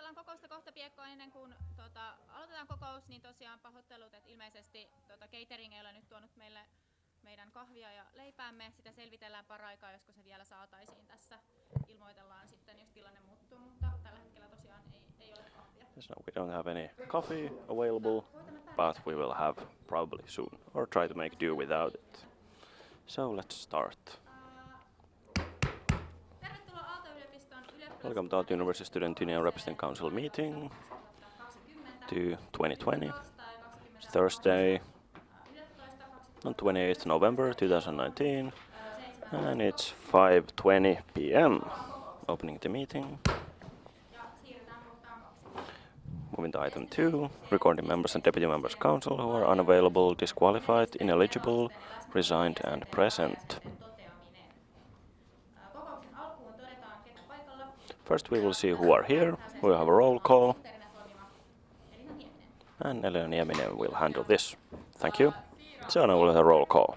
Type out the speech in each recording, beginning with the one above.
aloitellaan kokousta kohta piekkoa ennen kuin aloitetaan kokous, niin tosiaan pahoittelut, että ilmeisesti catering ei ole nyt tuonut meidän kahvia ja leipäämme. Sitä selvitellään paraikaa, josko se vielä saataisiin tässä. Ilmoitellaan sitten, jos tilanne muuttuu, mutta tällä hetkellä tosiaan ei ole kahvia. Yes, no, we don't have any coffee available, but we will have probably soon, or try to make do without it. So let's start. Tervetuloa Aalto-yliopiston Welcome to Aalto-University Student Union Representative Council meeting to 2020. It's Thursday on 28th November 2019 and it's 5:20 p.m. Opening the meeting. Moving to item 2, recording members and deputy members council who are unavailable, disqualified, ineligible, resigned and present. First we will see who are here. We will have a roll call. And Elena Nieminen will handle this. Thank you. So now we'll have a roll call.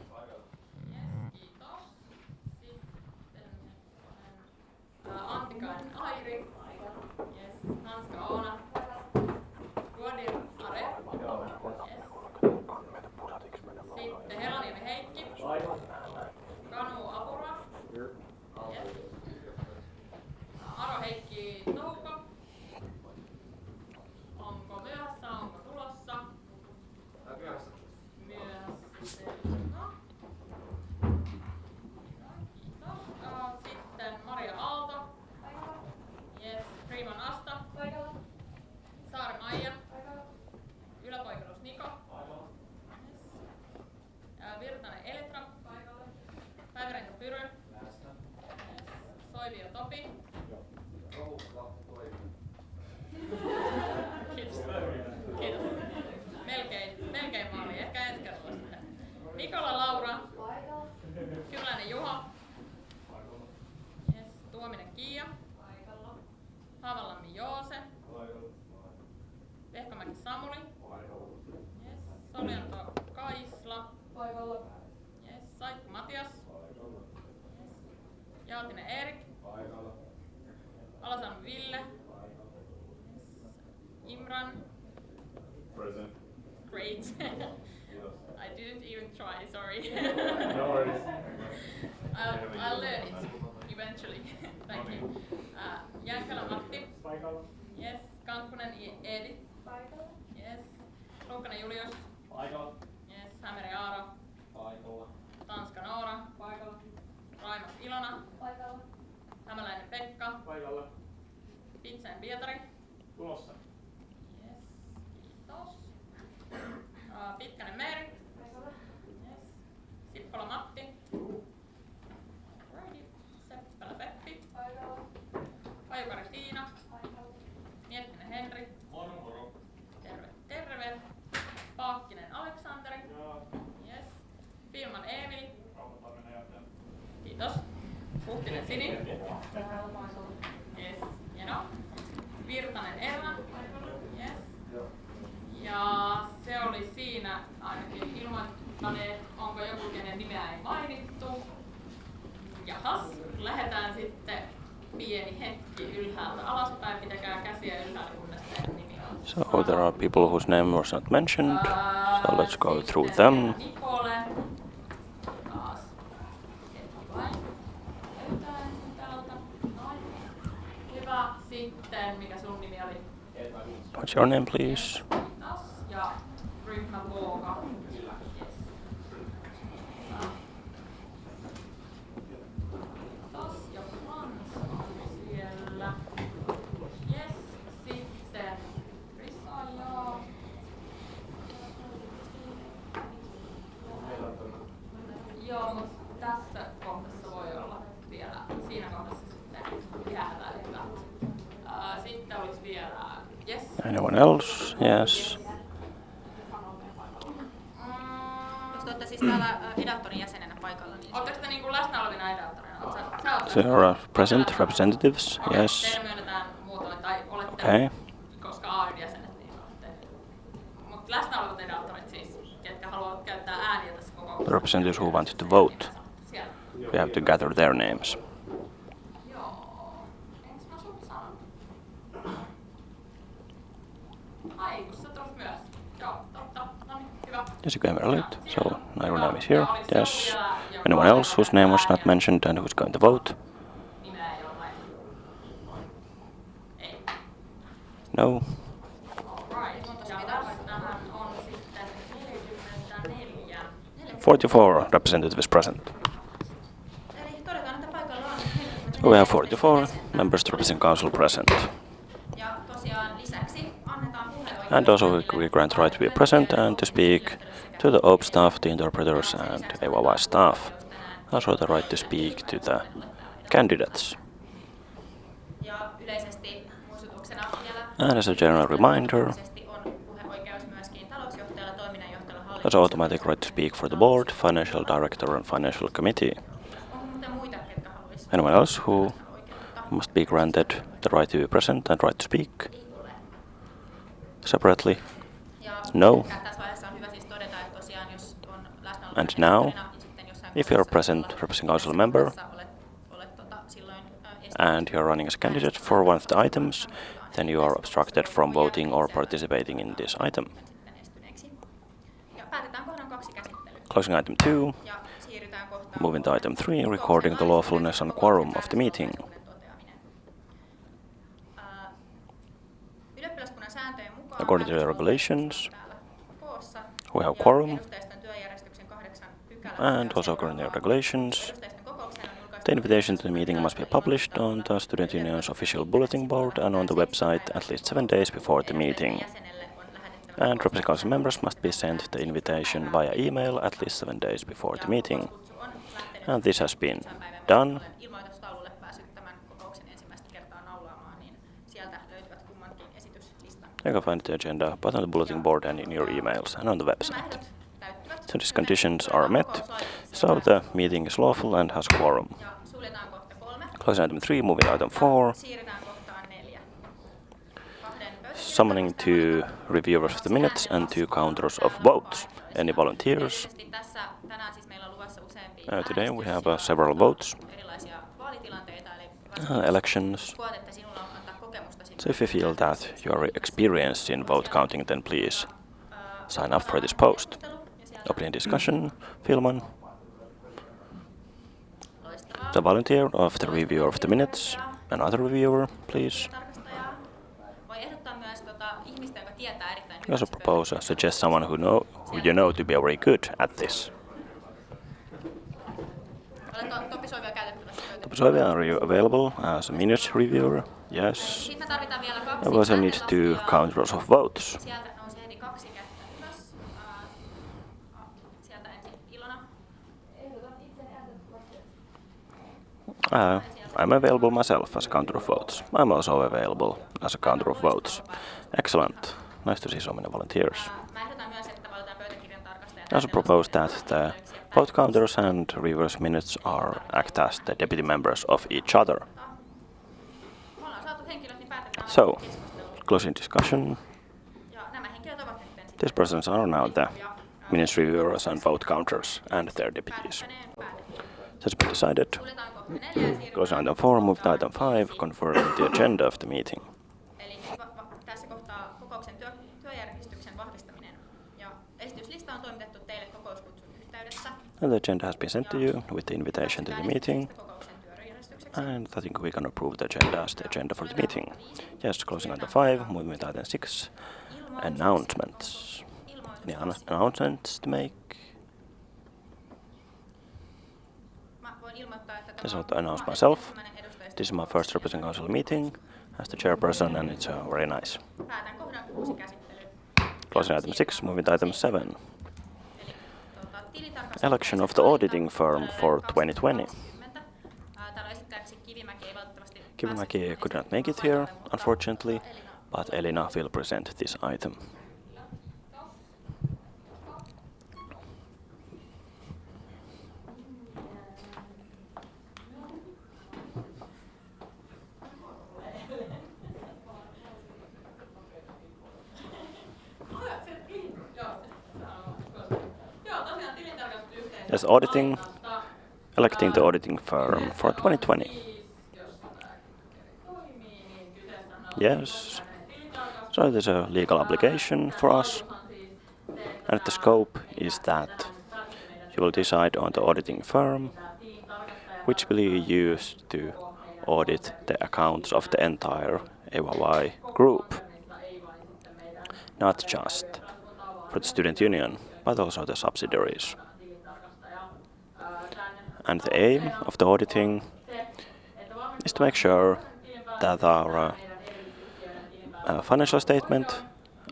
So there are people whose name was not mentioned, so let's go through them. What's your name, please? Anyone else? Yes. Jos te olette siis täällä edatorin jäsenenä paikalla, niin... Oletteko te niin kuin läsnä olevina edatorina? So there are present representatives, yes. Teille myönnetään muutoin, tai olette, okay. Koska AYYE-jäsenet, niin olette. Mutta läsnä olevat edatorit siis, ketkä haluavat käyttää ääniä tässä kokouksessa. The representatives who wanted to vote. We have to gather their names. Yes, you came very late, so now your name is here. Yes. Anyone else whose name was not mentioned and who's going to vote? No. 44 representatives present. We have 44 members to represent council present. And also we grant the right to be present and to speak to the OP staff, the interpreters and AYYE staff. Also the right to speak to the candidates. And as a general reminder, there's automatic right to speak for the board, financial director and financial committee. Anyone else who must be granted the right to be present and right to speak separately? No. And now, if you are present representing council member and you are running as a candidate for one of the items, then you are obstructed from voting or participating in this item. Closing item 2, moving to item 3, recording the lawfulness and quorum of the meeting. According to the regulations, we have quorum, and also according to the regulations, the invitation to the meeting must be published on the Student Union's official bulletin board and on the website at least 7 days before the meeting. And representing council members must be sent the invitation via email at least 7 days before the meeting. And this has been done. You can find the agenda both on the bulletin board and in your emails and on the website. So these conditions are met, so the meeting is lawful and has quorum. Closing item 3, moving to item 4. Summoning 2 reviewers of the minutes and 2 counters of votes. Any volunteers? Today we have several votes, elections. So if you feel that you are experienced in vote counting, then please sign up for this post. Opening discussion, Filman. The volunteer of the reviewer of the minutes, another reviewer, please. You also propose, suggest someone who you know to be very good at this. Topisoivia, are you available as a minutes reviewer? Yes. We also need 2 counters of votes. I'm available myself as a counter of votes. I'm also available as a counter of votes. Excellent. Nice to see so many volunteers. I also propose that the vote counters and reviewers minutes act as the deputy members of each other. So, closing discussion. These persons are now the minutes reviewers and vote counters and their deputies. That's been decided. Closing item 4, move to item 5, confirming the agenda of the meeting. And the agenda has been sent to you with the invitation to the meeting. And I think we can approve the agenda as the agenda for the meeting. Yes, closing item 5, moving to item 6, announcements. Any announcements to make? I just want to announce myself. This is my first representing council meeting as the chairperson, and it's very nice. Closing item 6, moving to item 7. Election of the auditing firm for 2020. Kivimäki could not make it here, unfortunately, but Elina will present this item. Yes, electing the auditing firm for 2020. Yes, so there's a legal obligation for us And the scope is that you will decide on the auditing firm which will be used to audit the accounts of the entire AYYE group, not just for the student union, but also the subsidiaries. And the aim of the auditing is to make sure that our financial statements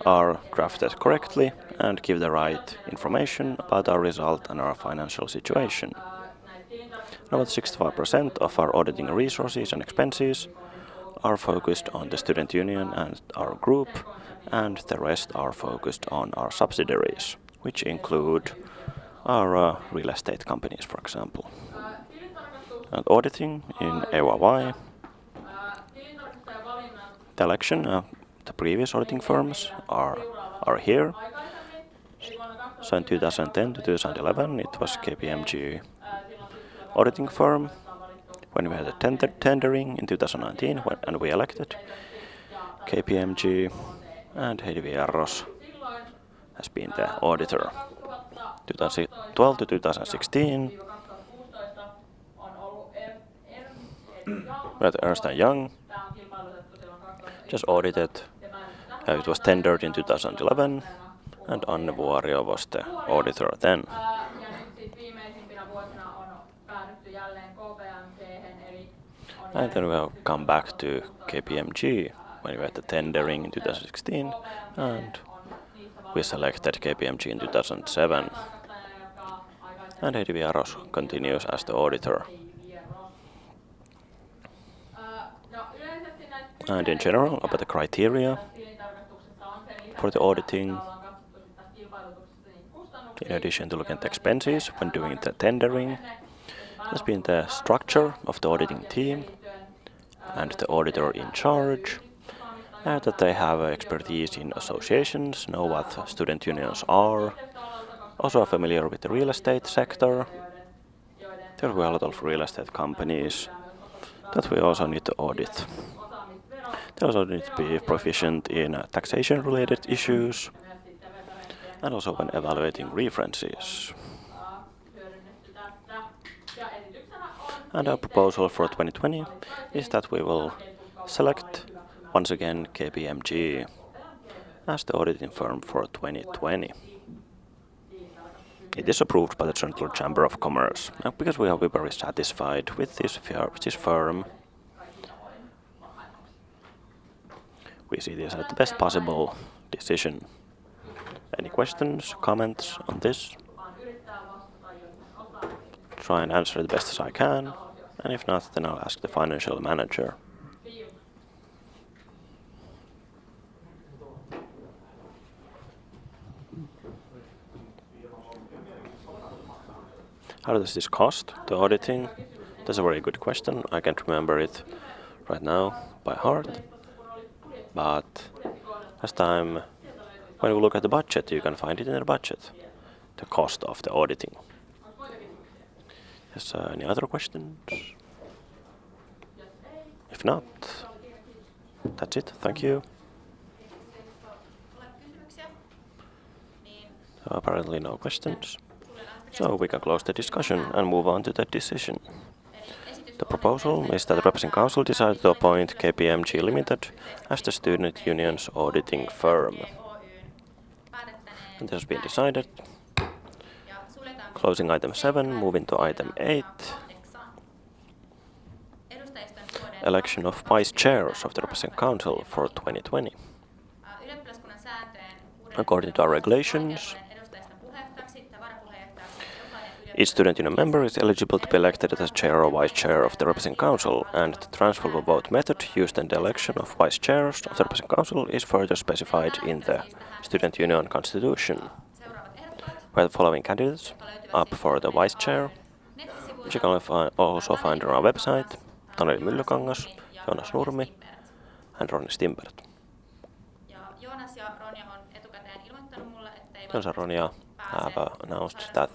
are drafted correctly and give the right information about our result and our financial situation. About 65% of our auditing resources and expenses are focused on the student union and our group, and the rest are focused on our subsidiaries, which include our real estate companies, for example. And auditing in AYYE, the election of the previous auditing firms are here. So in 2010 to 2011 it was KPMG auditing firm. When we had a tendering in 2019 and we elected KPMG, and Heidi Vierros has been the auditor. 2012 to 2016 we had Ernst & Young just audited. It was tendered in 2011 and Anne Vuorio was the auditor then. And then we have come back to KPMG when we had the tendering in 2016 and we selected KPMG in 2007. And Heidi Vierros continues as the auditor. And in general, about the criteria for the auditing, in addition to looking at the expenses when doing the tendering, has been the structure of the auditing team and the auditor in charge, and that they have expertise in associations, know what student unions are, also are familiar with the real estate sector. There are a lot of real estate companies that we also need to audit. They also need to be proficient in taxation-related issues and also when evaluating references. And our proposal for 2020 is that we will select once again KPMG as the auditing firm for 2020. It is approved by the Central Chamber of Commerce because we are very satisfied with this firm. We see this as the best possible decision. Any questions, comments on this? Try and answer the best as I can, and if not, then I'll ask the financial manager. How does this cost, the auditing? That's a very good question. I can't remember it right now by heart. But last time, when we look at the budget, you can find it in the budget, the cost of the auditing. Yes, any other questions? If not, that's it. Thank you. So apparently no questions. So we can close the discussion and move on to the decision. The proposal is that the Representing Council decided to appoint KPMG Limited as the student union's auditing firm. And this has been decided. Closing item 7, moving to item 8. Election of vice chairs of the Representing Council for 2020. According to our regulations, each student union member is eligible to be elected as chair or vice chair of the Representing Council, and the transfer of vote method used in the election of vice chairs of the Representing Council is further specified in the student union constitution. We have the following candidates up for the vice chair, which you can also find on our website: Taneli Myllykangas, Joonas Nurmi, and Ronja Stimbert. Joonas and Ronja have announced that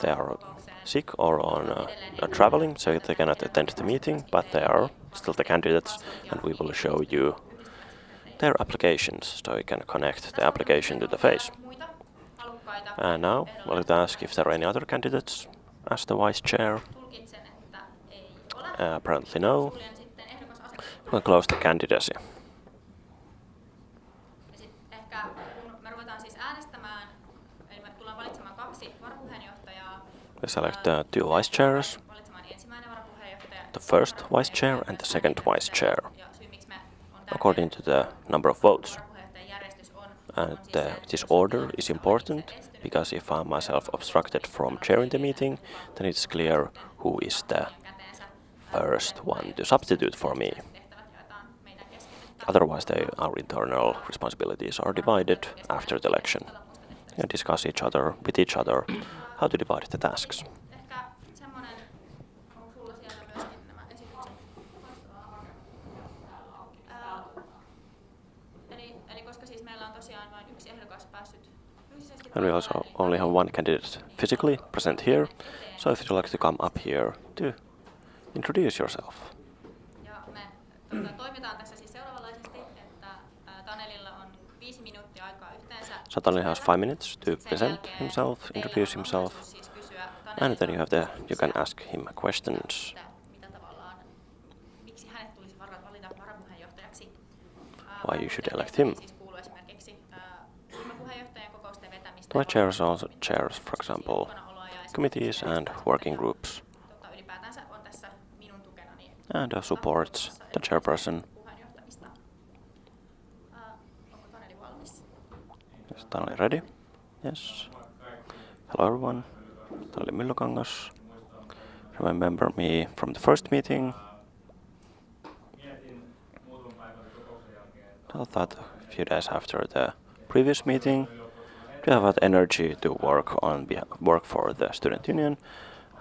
they are sick or on traveling, so they cannot attend the meeting, but they are still the candidates, and we will show you their applications, so you can connect the application to the face. And now, I'd like to ask if there are any other candidates as the vice chair. Apparently no. We'll close the candidacy. We select two vice chairs, the first vice chair and the second vice chair, according to the number of votes. And this order is important, because if I'm myself obstructed from chairing the meeting, then it's clear who is the first one to substitute for me. Otherwise, our internal responsibilities are divided after the election. And discuss with each other how to divide the tasks. And we also only have one candidate physically present here, so if you'd like to come up here to introduce yourself. So Taneli has 5 minutes to present himself, introduce himself, and then you can ask him questions. Why you should elect him. The vice chairs also chairs, for example, committees and working groups, and supports the chairperson. Is Taneli ready? Yes. Hello everyone. Taneli Myllykangas. Remember me from the first meeting. I thought a few days after the previous meeting, I have had energy to work for the student union,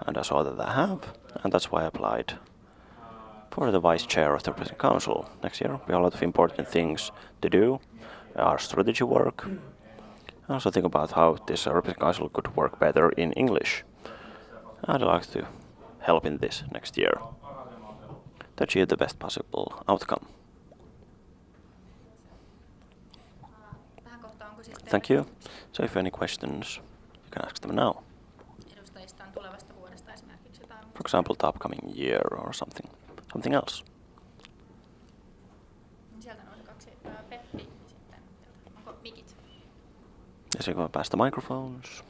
and I saw that I have, and that's why I applied for the vice chair of the Representative Council. Next year we have a lot of important things to do, our strategy work. I also think about how this Representative Council could work better in English. I'd like to help in this next year to achieve the best possible outcome. Thank you. So if you have any questions, you can ask them now. For example, the upcoming year or something else. Yes, you go past the microphones.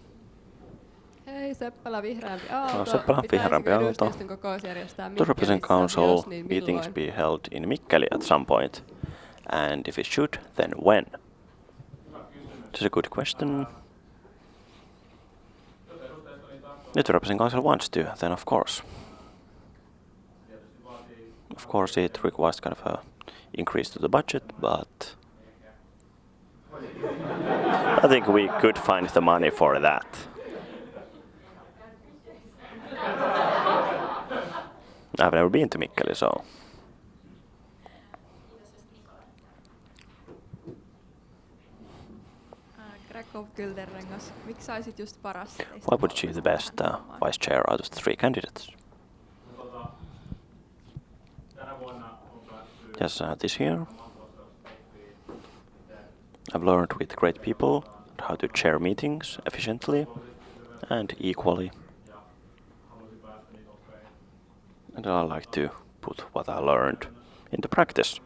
Hei, Seppälä Vihreämpi Aalto. Seppälä Vihreämpi Aalto. Edustajiston kokous järjestää The Representative Council niin meetings be held in Mikkeli at some point? And if it should, then when? This is a good question. If the Representative Council wants to, then of course. Of course, it requires kind of a increase to the budget, but I think we could find the money for that. I've never been to Mikkeli, so. Why would you the best vice chair out of the 3 candidates? Yes, this year I've learned with great people how to chair meetings efficiently and equally. And I like to put what I learned into practice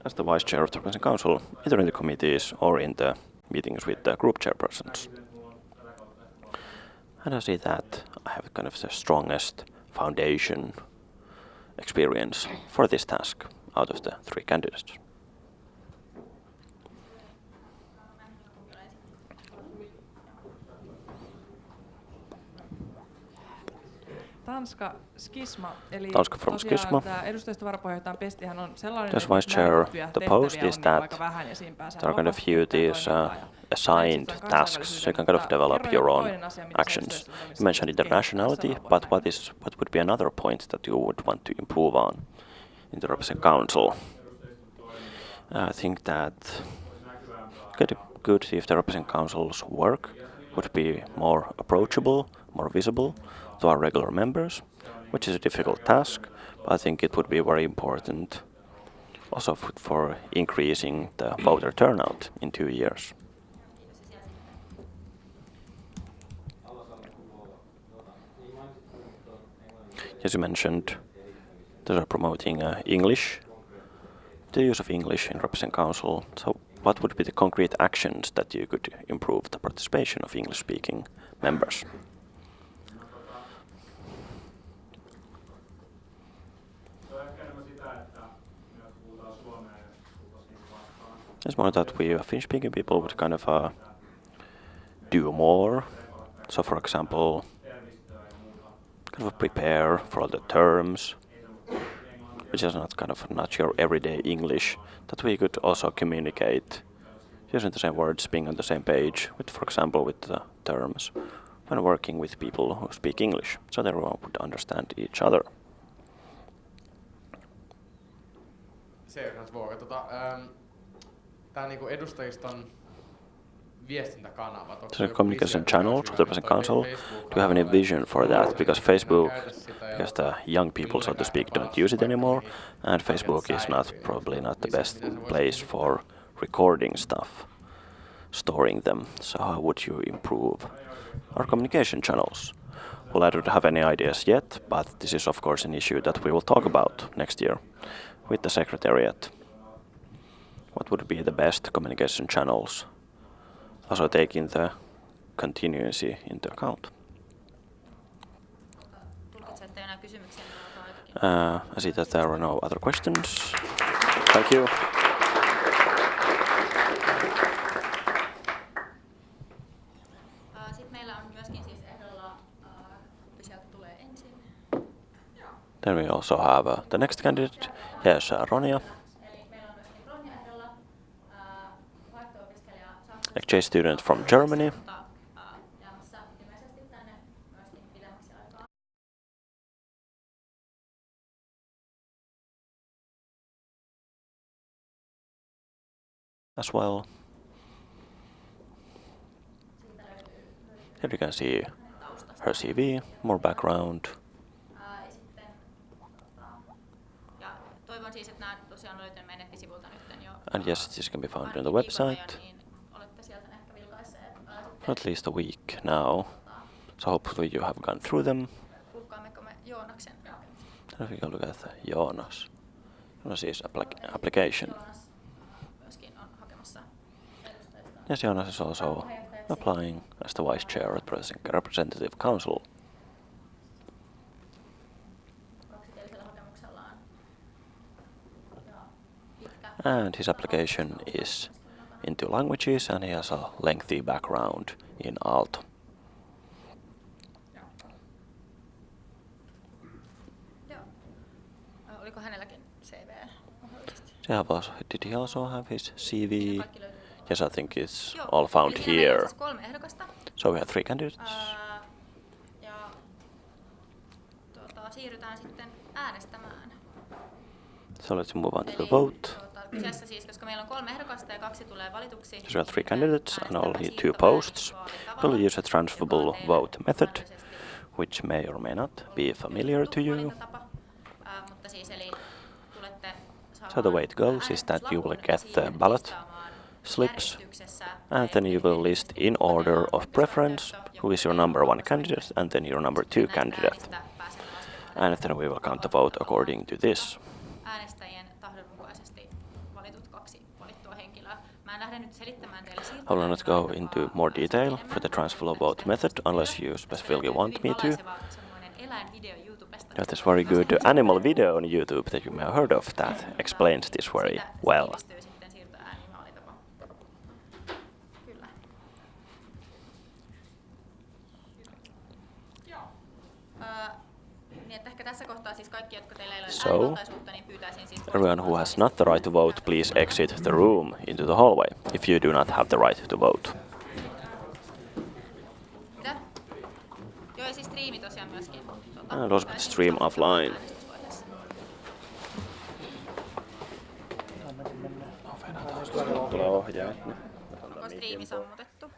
as the vice chair of the Representative Council, either in the committees or in the meetings with the group chairpersons. And I see that I have kind of the strongest foundation experience for this task out of the 3 candidates. Tanska skisma, eli Tanska from Skisma. edustajiston varapuheenjohtajan pestihän on sellainen, As vice chair, the post is that there are kind of few these assigned tasks, so you can kind of develop your own actions. You mentioned internationality, but what would be another point that you would want to improve on in the Representative Council? I think that good if the Representative Council's work would be more approachable, more visible to our regular members, which is a difficult task, but I think it would be very important also for increasing the voter turnout in 2 years. As you mentioned, those are promoting English, the use of English in Represent Council. So what would be the concrete actions that you could improve the participation of English-speaking members? It's more that we Finnish-speaking people would kind of do more. So, for example, kind of prepare for all the terms, which is not your everyday English, that we could also communicate using the same words, being on the same page, with, for example, with the terms, when working with people who speak English, so that everyone would understand each other. Tää niinku edustajiston viestintäkanavat. So communication channels with the Represent Council, do you have any vision for that? Because Facebook, because the young people, so to speak, don't use it anymore, and Facebook is probably not the best place for recording stuff, storing them. So how would you improve our communication channels? Well, I don't have any ideas yet, but this is of course an issue that we will talk about next year with the Secretariat. What would be the best communication channels? Also taking the continuity into account. I see that there are no other questions. Thank you. Then we also have the next candidate. Yes, Ronja. Exchange student from Germany. As well. Here you can see her CV, more background. And yes, this can be found on the website. At least a week now. So hopefully you have gone through them. And we can look at Joonas. Joonas is application. Yes, Joonas is also applying as the Vice Chair at Representative Council. And his application is in 2 languages, and he has a lengthy background in Aalto. Did he also have his CV? Yes, I think it's all found here. So we have 3 candidates. So let's move on to the vote. So we have 3 candidates and only 2 posts. We'll use a transferable vote method, which may or may not be familiar to you. So the way it goes is that you will get the ballot slips, and then you will list in order of preference who is your number 1 candidate and then your number 2 candidate. And then we will count the vote according to this. I will not go into more detail for the transfer vote method unless you specifically want me to. There's very good animal video on YouTube that you may have heard of that explains this very well. So, everyone who has not the right to vote, please exit the room into the hallway if you do not have the right to vote. And also put stream offline. Onko striimi sammutettu?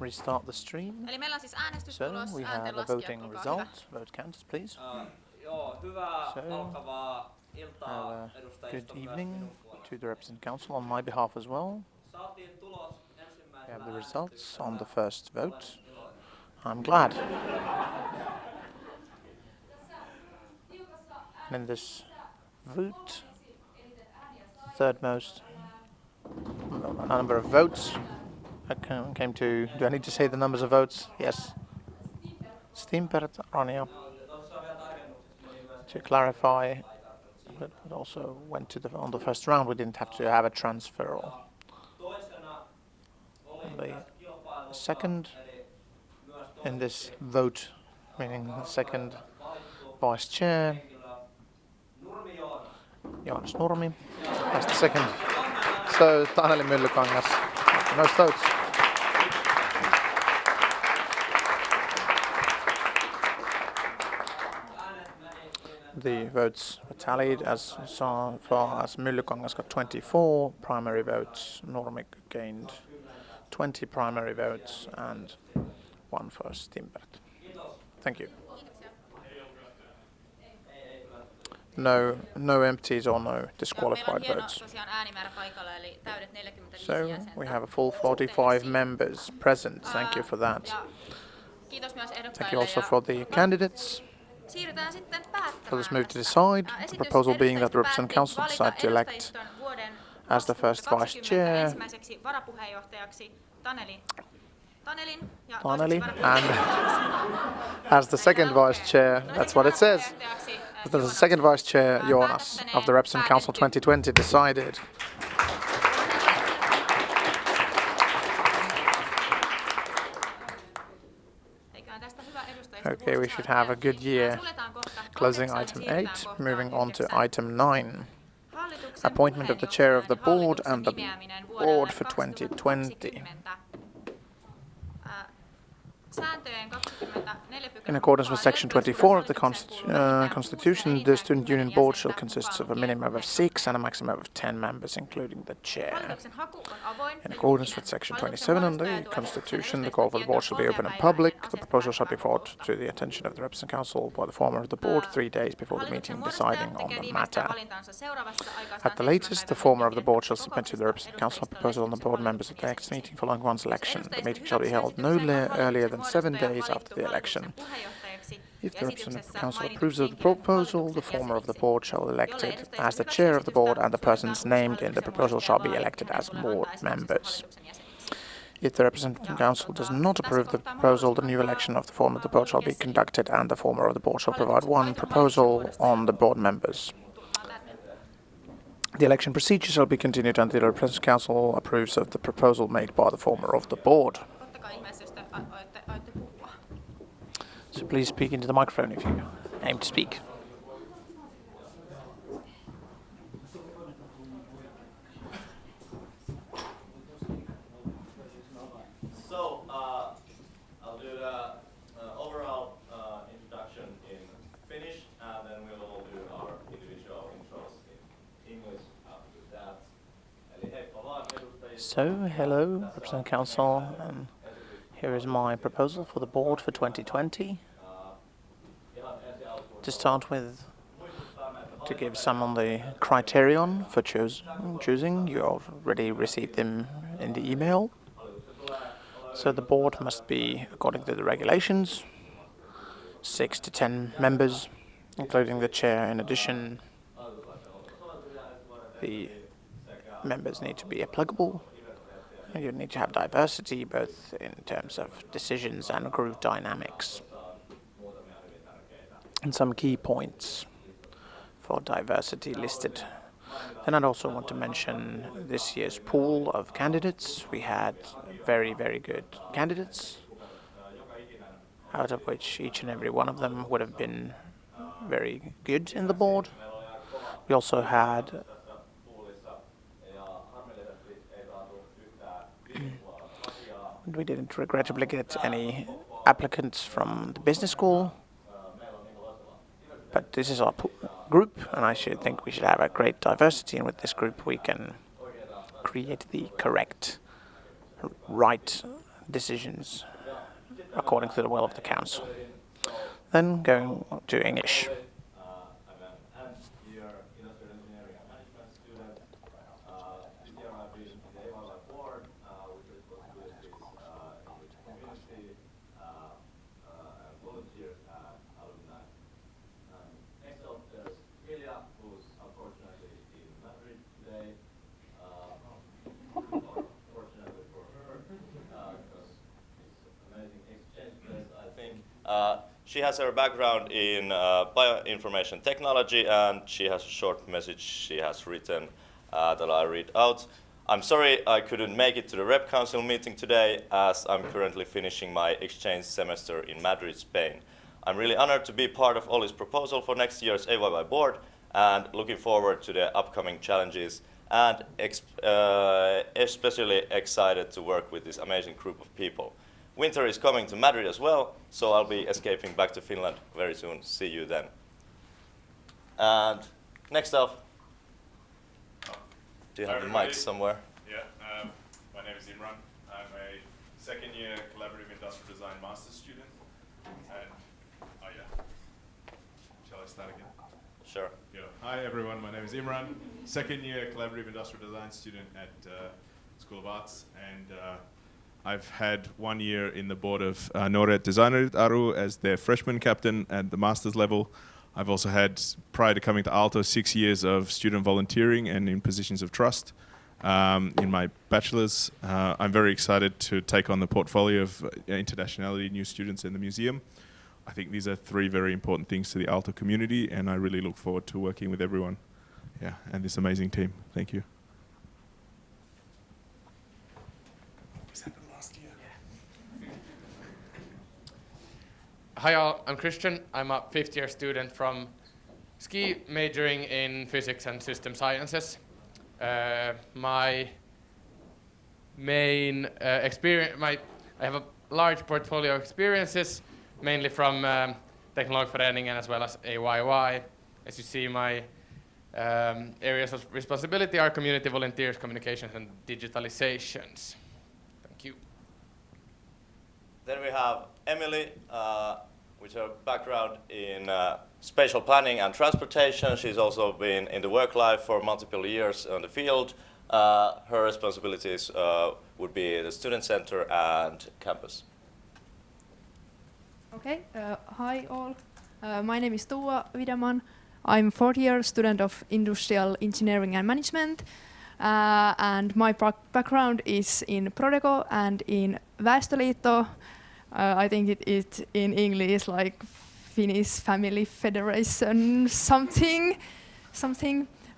restart the stream. Eli meillä on siis So äänestystulos, we have a ääntenlaskijat, voting olkaa hyvä. result. Vote counts, please. Joo, hyvää So, alkavaa iltaa Good edustajiston myös evening minun puolestani. to the representative council on my behalf as well. Saatiin tulos We ensimmäisellä have the results äänestyksellä. on the first vote. Olen iloinen. I'm glad. And in this vote, third most number of votes came to. Do I need to say the numbers of votes? Yes. Stimpert, Rania. Tuossa vielä tarkennuksessa meni myös To clarify, but also went to on the first round. We didn't have to have a transfer. toisena olin The tässä kilpailussa, second eli myös in this vote, meaning the second vice chair, henkilö Nurmi Joonas. Joonas Nurmi. That's the second. So Taneli Myllykangas, most votes. The votes were tallied as so far as Myllykangas got 24 primary votes, Nurmi gained 20 primary votes and 1 for Stimpert. Thank you. No empties or no disqualified Meillä on votes. hieno tosiaan äänimäärä paikalla, eli täydet 45 So jäsentä. we have a full 45 members present. Thank you for that. Ja kiitos myös Thank you ehdokkaille. also ja for the candidates. siirrytään sitten päättämään. Let us move to tästä. decide. The proposal being that the representative council decide to elect Edustajiston vuoden as the first vice 2020 chair ensimmäiseksi varapuheenjohtajaksi Tanelin ja Taneli toiseksi and varapuheenjohtajaksi as the second vice chair, that's what it says. The second vice chair, Joonas, of the representative council 2020 decided. Eiköhän tästä hyvä edustajista Okay, we vuosi should saada have a good käyntiin. year. Suljetaan kohta Closing 8, item siirrytään 8, kohtaan moving on to 9. item 9. Hallituksen Appointment of the chair of the board puheenjohtajan and the nimeäminen board vuodelle for 2020. 2020. Sääntöjen 24 In accordance with Section 24 of the Constitution, the Student Union Board shall consist of a minimum of 6 and a maximum of 10 members, including the chair. Hallituksen haku on avoin In ja accordance julkinen. with Section Hallituksen 27 of muodostaja the tuo Constitution, the edustajista call for the board shall be open and public. The proposal shall be brought asetetaan to the attention of the representative council by the former of the board 3 days before the Hallituksen meeting muodostaja deciding on tekee the viimeistään matter. valintansa seuraavassa aikaistaan At the 7 latest, the päivän former of the mennessä board shall submit to the kokouksesta representative council a edustajiston proposal on the board members at the next meeting following one's election. The meeting shall be held no earlier than 7 days after the election. If the representative council approves of the proposal, the former of the board shall be elected as the chair of the board and the persons named in the proposal shall be elected as board members. If the representative council does not approve the proposal, the new election of the former of the board shall be conducted and the former of the board shall provide one proposal on the board members. The election procedure shall be continued until the representative council approves of the proposal made by the former of the board. Ottakaa ihmeessä, jos te aiotte puhua. So please speak into the microphone if you aim to speak. So, I'll do the overall introduction in Finnish, and then we'll all do our individual intros in English after that. Eli heippa vaan edustajista. So, hello, Representative Council, and here is my proposal for the board for 2020. Ihan ensi alkuun To start with, muistutan, että to give some on the criterion for choosing, you already received them in the email. So the board must be, according to the regulations, 6 to 10 members, including the chair. In addition, the members need to be applicable. You need to have diversity, both in terms of decisions and group dynamics. And some key points for diversity listed. Then I'd also want to mention this year's pool of candidates. We had very, very good candidates, out of which each and every one of them would have been very good in the board. We also had we didn't regrettably get any applicants from the business school, but this is our group, and I should think we should have a great diversity, and with this group we can create the correct, right decisions according to the will of the council. Then going to English. I'm an end-year industrial engineering and management student. This year I've been in the AYYE board with responsibilities in the community and volunteers and alumni. Next up there's Ilya, who's unfortunately in Madrid today. Or fortunately for her, because it's an amazing exchange place, I think. She has her background in bioinformation technology, and she has a short message she has written that I'll read out. I'm sorry I couldn't make it to the Rep Council meeting today, as I'm currently finishing my exchange semester in Madrid, Spain. I'm really honored to be part of Olli's proposal for next year's AYYE board, and looking forward to the upcoming challenges, and especially excited to work with this amazing group of people. Winter is coming to Madrid as well, so I'll be escaping back to Finland very soon. See you then. And next up, do you have the mic somewhere? Yeah, my name is Imran. I'm a second-year collaborative industrial design master's student. And, shall I start again? Sure. Yeah. Hi everyone, my name is Imran, second-year collaborative industrial design student at School of Arts, and I've had 1 year in the board of Nooret Designerit Aru as their freshman captain at the master's level. I've also had, prior to coming to Aalto, 6 years of student volunteering and in positions of trust in my bachelor's. I'm very excited to take on the portfolio of internationality, new students in the museum. I think these are 3 very important things to the Aalto community, and I really look forward to working with everyone, and this amazing team. Thank you. Hi all, I'm Christian. I'm a 5th-year student from SKI, majoring in physics and system sciences. My main experience, I have a large portfolio of experiences, mainly from Teknologföreningen as well as AYYE. As you see, my areas of responsibility are community volunteers, communications, and digitalizations. Thank you. Then we have Emily, with her background in spatial planning and transportation. She's also been in the work life for multiple years on the field. Her responsibilities would be the student center and campus. Okay, hi all. My name is Tuua Videman. I'm 4th-year student of Industrial Engineering and Management. And my background is in Prodeko and in Väestöliitto. I think it is in English like Finnish Family Federation something.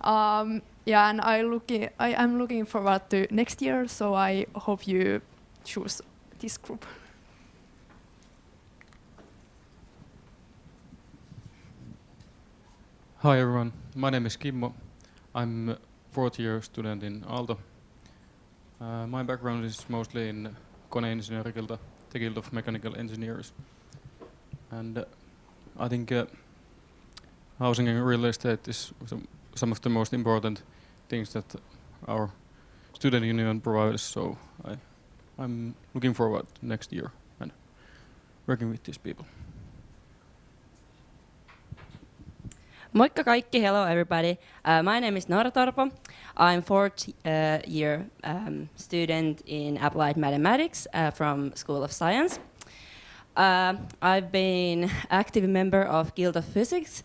Yeah, and I'm looking forward to next year, so I hope you choose this group. Hi everyone, my name is Kimmo. I'm a 4th-year student in Aalto. My background is mostly in koneinsinöörikilta, the Guild of Mechanical Engineers. And I think housing and real estate is some of the most important things that our student union provides, so I'm looking forward to next year and working with these people. Moikka kaikki, hello everybody. My name is Noora Torpo. I'm 4th year student in Applied Mathematics from School of Science. I've been active member of Guild of Physics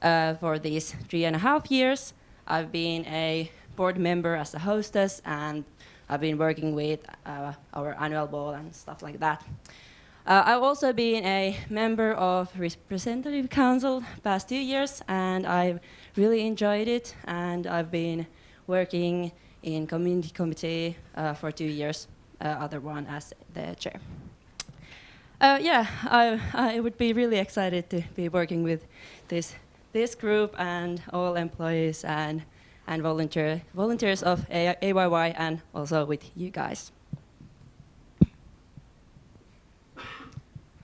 for these 3.5 years. I've been a board member as a hostess, and I've been working with our annual ball and stuff like that. I've also been a member of Representative Council past 2 years, and I've really enjoyed it, and I've been working in community committee for 2 years, other one as the chair. Yeah, I would be really excited to be working with this group and all employees and volunteers of AYYE and also with you guys.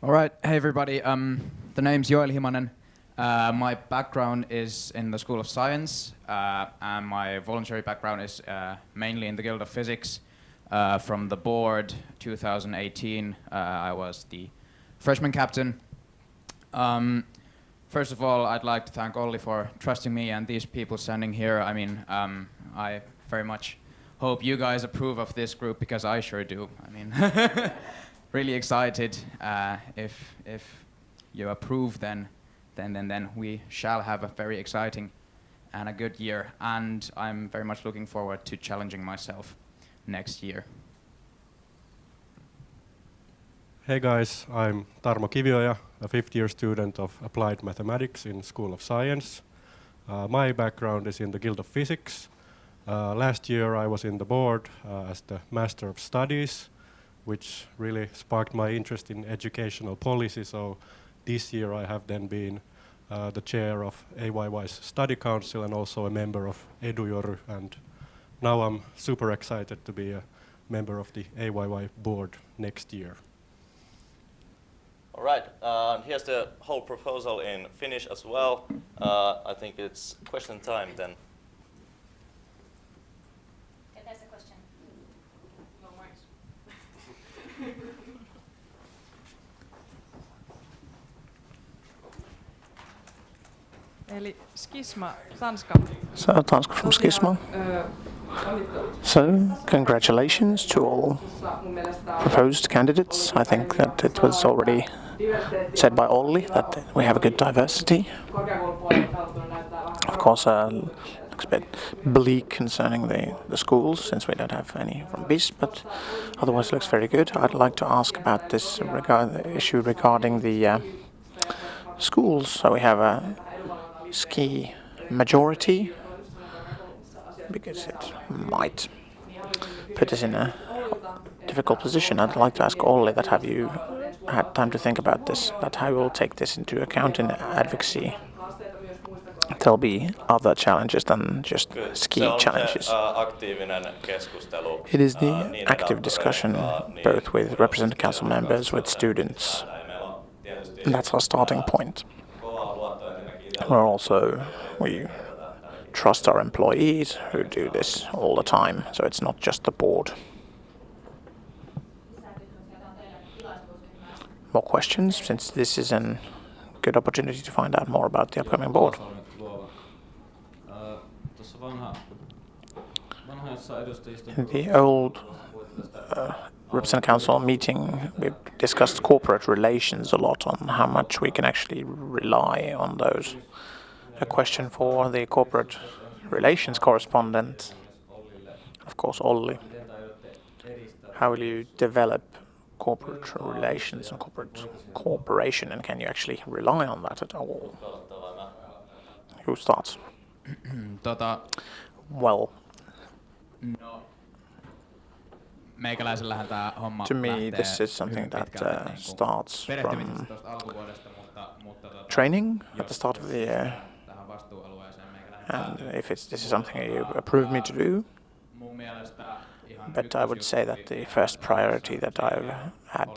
All right, hey everybody. The name's Joel Himanen. My background is in the School of Science, and my voluntary background is mainly in the Guild of Physics. from the board 2018. I was the freshman captain. First of all, I'd like to thank Olli for trusting me and these people standing here. I mean, I very much hope you guys approve of this group because I sure do. I mean, really excited. If you approve, then we shall have a very exciting and a good year. And I'm very much looking forward to challenging myself next year. Hey guys, I'm Tarmo Kivioja, a fifth-year student of Applied Mathematics in School of Science. My background is in the Guild of Physics. Last year I was in the board as the Master of Studies, which really sparked my interest in educational policy. So this year I have then been the chair of AYY's study council and also a member of Edu-Jory, and now I'm super excited to be a member of the AYYE board next year. All right, here's the whole proposal in Finnish as well. I think it's question time then. Okay, there's a question. No worries. Eli Skisma, Tanska. So, Tanska from Skisma. So, congratulations to all proposed candidates. I think that it was already said by Olli that we have a good diversity. Of course, looks a bit bleak concerning the schools, since we don't have any from BIS, but otherwise it looks very good. I'd like to ask about this issue regarding the schools. So we have a ski majority, because it might put us in a difficult position. I'd like to ask Olli that have you had time to think about this, that how you will take this into account in advocacy? There'll be other challenges than just ski challenges. It is the active discussion, both with representative council members, with students. And that's our starting point. We trust our employees who do this all the time, so it's not just the board. More questions, since this is a good opportunity to find out more about the upcoming board. In the old representative council meeting, we discussed corporate relations a lot, on how much we can actually rely on those. A question for the corporate relations correspondent, of course, Olli. How will you develop corporate relations and corporate cooperation, and can you actually rely on that at all? Who starts? Well, to me, this is something that starts from training at the start of the year. And if this is something you approve me to do, but I would say that the first priority that I've had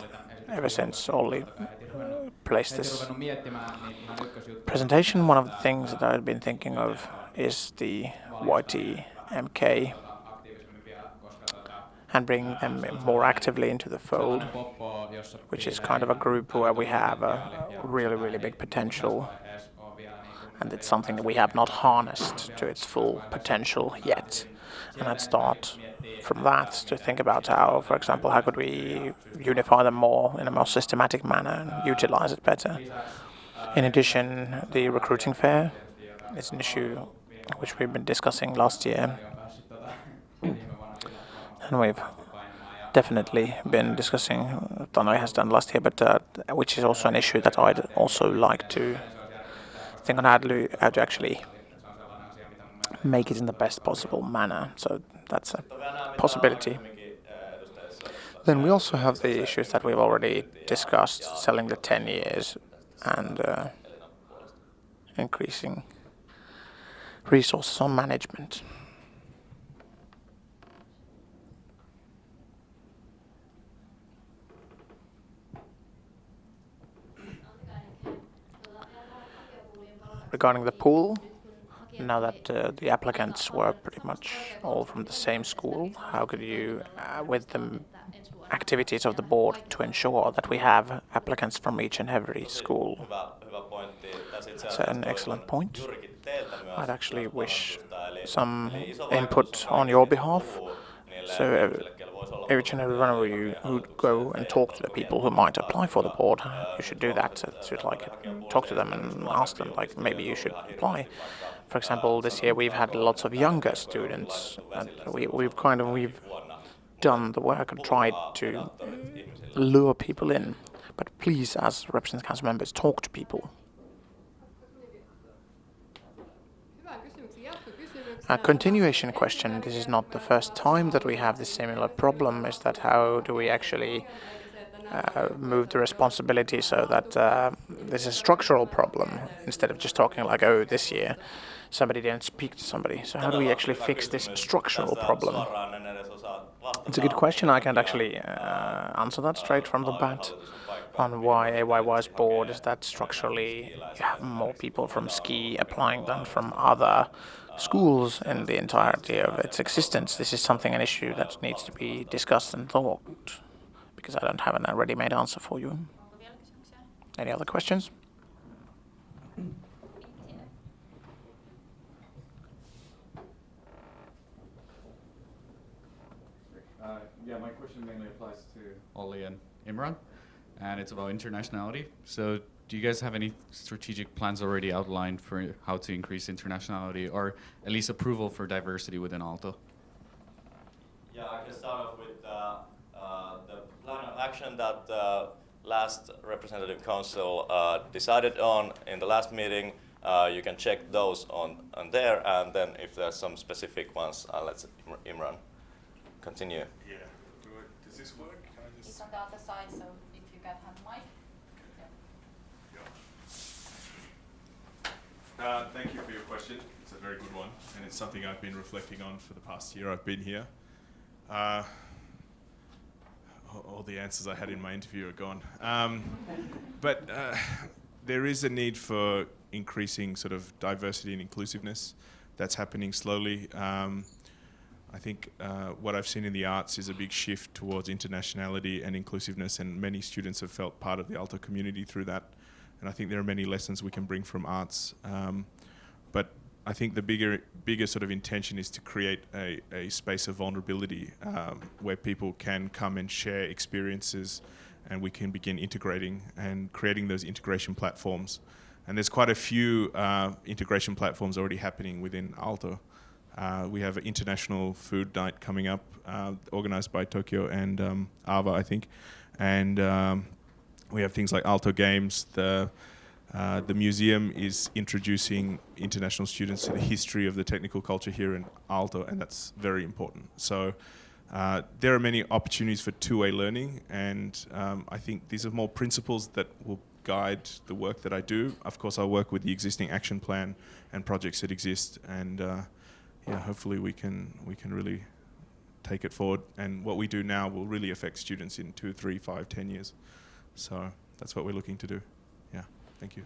ever since Olli placed this presentation, one of the things that I've been thinking of is the YTMK, and bring them more actively into the fold, which is kind of a group where we have a really, really big potential. And it's something that we have not harnessed to its full potential yet. And I'd start from that to think about how, for example, how could we unify them more in a more systematic manner and utilize it better. In addition, the recruiting fair is an issue which we've been discussing last year. And we've definitely been discussing, Tanoi has done last year, but which is also an issue that I'd also like to think on how to actually make it in the best possible manner. So that's a possibility. Then we also have the issues that we've already discussed, selling the 10 years and increasing resources on management. Regarding the pool, Now that the applicants were pretty much all from the same school, how could you, with the activities of the board, to ensure that we have applicants from each and every school? That's an excellent point. I'd actually wish some input on your behalf. So each and every one of you who go and talk to the people who might apply for the board, you should do that. To talk to them and ask them, like, maybe you should apply. For example, this year we've had lots of younger students, and we've done the work and tried to lure people in. But please, as representative council members, talk to people. A continuation question. This is not the first time that we have this similar problem. Is that how do we actually move the responsibility so that this is a structural problem instead of just talking like, oh, this year somebody didn't speak to somebody. So how do we actually fix this structural problem? It's a good question. I can't actually answer that straight from the bat on why AYY's board is that structurally you have more people from ski applying than from other schools in the entirety of its existence. This is an issue that needs to be discussed and thought, because I don't have a ready-made answer for you. Any other questions? Yeah, my question mainly applies to Olli and Imran, and it's about internationality. So do you guys have any strategic plans already outlined for how to increase internationality, or at least approval for diversity within Aalto? Yeah, I can start off with the plan of action that last representative council decided on in the last meeting. You can check those on there, and then if there's some specific ones, let's Imran continue. Yeah. Does this work? It's on the other side, so if you can have mic. Thank you for your question. It's a very good one, and it's something I've been reflecting on for the past year I've been here. All the answers I had in my interview are gone. But there is a need for increasing sort of diversity and inclusiveness. That's happening slowly. I think what I've seen in the arts is a big shift towards internationality and inclusiveness, and many students have felt part of the Aalto community through that. And I think there are many lessons we can bring from arts. But I think the bigger sort of intention is to create a space of vulnerability where people can come and share experiences, and we can begin integrating and creating those integration platforms. And there's quite a few integration platforms already happening within Aalto. We have an international food night coming up, organized by Tokyo and AVA, I think. And we have things like Aalto Games. The museum is introducing international students to the history of the technical culture here in Aalto, and that's very important. So there are many opportunities for two-way learning, and I think these are more principles that will guide the work that I do. Of course, I'll work with the existing action plan and projects that exist, and yeah, hopefully we can really take it forward. And what we do now will really affect students in 2, 3, 5, 10 years. So that's what we're looking to do. Yeah, thank you.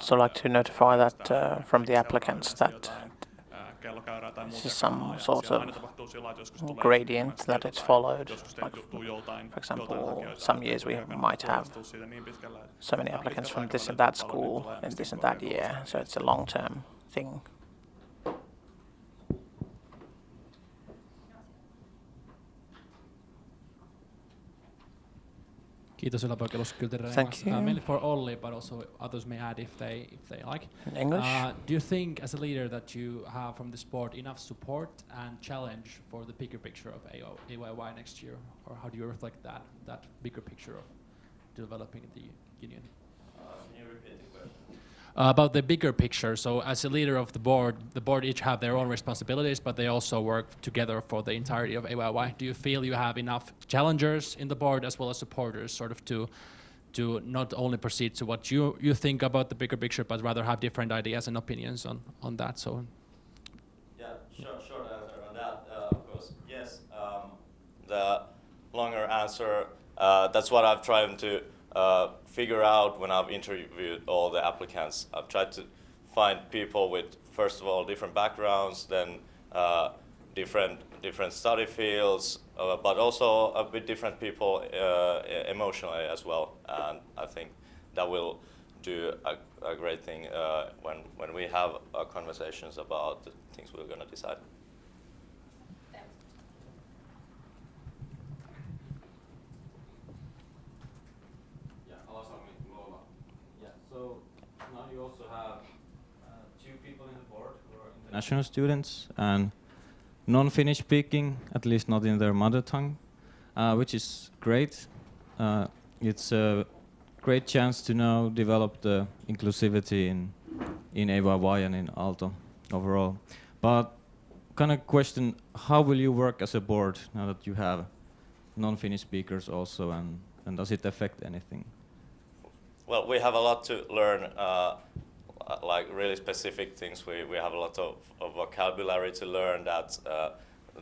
So I'd like to notify that from the applicants that this is some sort of gradient that it's followed. Like, for example, some years we might have so many applicants from this and that school in this and that year, so it's a long-term thing. Kiitos yläpoikeus. Thank you. Mainly for Olli, but also others may add if they like. In English? Do you think, as a leader, that you have from this board enough support and challenge for the bigger picture of AYYE next year, or how do you reflect that bigger picture of developing the union? Can you repeat the question? About the bigger picture. So as a leader of the board each have their own responsibilities, but they also work together for the entirety of AYYE. Do you feel you have enough challengers in the board as well as supporters sort of to not only proceed to what you think about the bigger picture, but rather have different ideas and opinions on that? So Yeah, Short answer on that, of course, yes. The longer answer, that's what I've tried to figure out when I've interviewed all the applicants. I've tried to find people with, first of all, different backgrounds, then different study fields, but also with different people emotionally as well. And I think that will do a great thing when we have conversations about the things we're going to decide. So now you also have 2 people in the board who are international students and non-Finnish speaking, at least not in their mother tongue, which is great. It's a great chance to now develop the inclusivity in AYYE and in Aalto overall. But kind of question, how will you work as a board now that you have non-Finnish speakers also, and does it affect anything? Well, we have a lot to learn, like really specific things. We have a lot of vocabulary to learn. That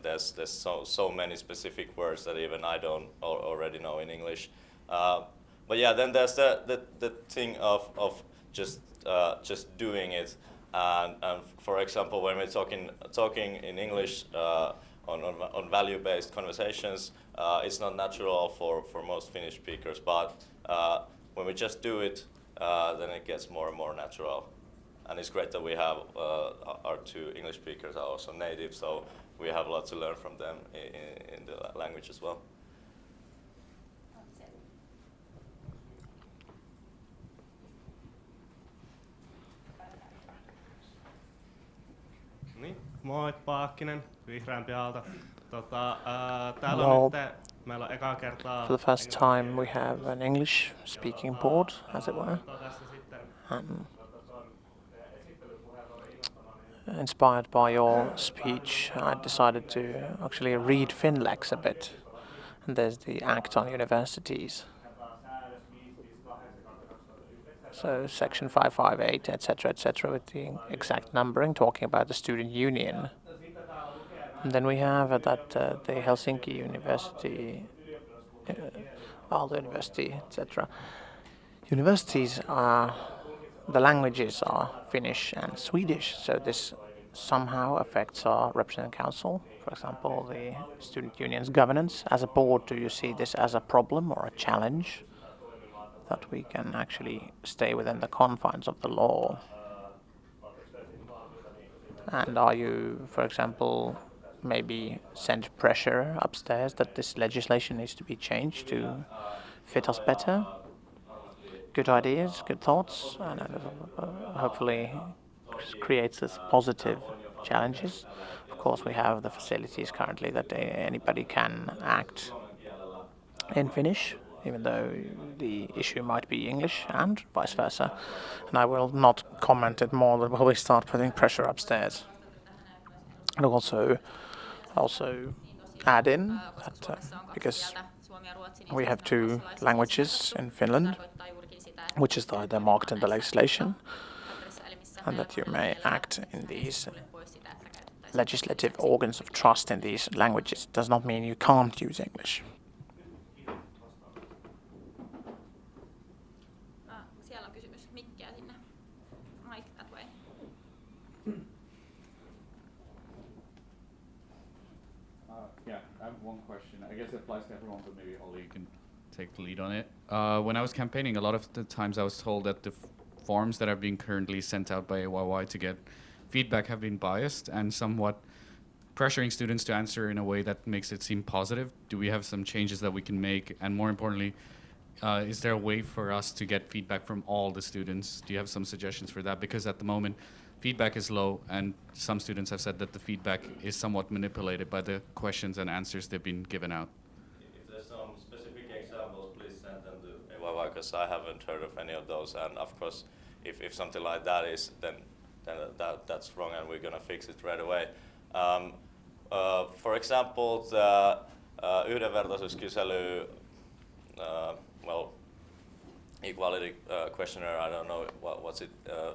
there's so many specific words that even I don't already know in English. But yeah, then there's the thing of just doing it. And for example, when we're talking in English on value-based conversations, it's not natural for most Finnish speakers, but when we just do it, then it gets more and more natural. And it's great that we have our 2 English speakers are also native, so we have a lot to learn from them in the language as well. Niin, moi, Paakkinen, Vihreämpi Aalto. Täällä Well, on nyt, meillä on eka kertaa for the first time we have an English-speaking board, as it were. Inspired by your speech, I decided to actually read Finlex a bit. And there's the Act on Universities. So section 558, etc., with the exact numbering, talking about the student union. And then we have that the Helsinki University, Aalto-University, etc. Universities are, the languages are Finnish and Swedish, so this somehow affects our representative council. For example, the student union's governance. As a board, do you see this as a problem or a challenge, that we can actually stay within the confines of the law? And are you, for example, maybe send pressure upstairs that this legislation needs to be changed to fit us better? Good ideas, good thoughts, and hopefully creates this positive challenges. Of course, we have the facilities currently that anybody can act in Finnish, even though the issue might be English, and vice versa. And I will not comment it more than we start putting pressure upstairs. And also add in that because we have 2 languages in Finland, which is they're marked in the legislation, and that you may act in these legislative organs of trust in these languages does not mean you can't use English. Siellä on kysymys. Mikkiä sinne. Mike, that way. Yeah, I have one question. I guess it applies to everyone, but maybe Ollie, you can take the lead on it. When I was campaigning, a lot of the times I was told that the forms that are being currently sent out by AYYE to get feedback have been biased and somewhat pressuring students to answer in a way that makes it seem positive. Do we have some changes that we can make? And more importantly, is there a way for us to get feedback from all the students? Do you have some suggestions for that? Because at the moment, feedback is low, and some students have said that the feedback is somewhat manipulated by the questions and answers they've been given out. If there's some specific examples, please send them to AYYE, because I haven't heard of any of those. And of course, if something like that is, then that's wrong, and we're going to fix it right away. For example, the yhdenvertaisuuskysely, well, equality questionnaire, I don't know what's it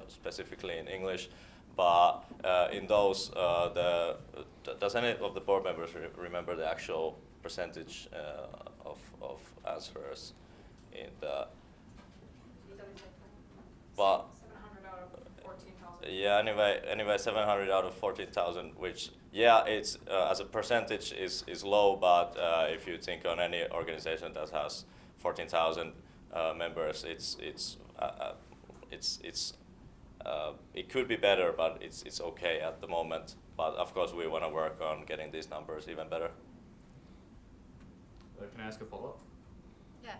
specifically in English, but in those, does any of the board members remember the actual percentage of answers in the? But yeah, anyway, 700 out of 14,000, which it's as a percentage is low, but if you think on any organization that has 14,000 members, it could be better, but it's okay at the moment. But of course, we want to work on getting these numbers even better. Can I ask a follow-up? Yeah.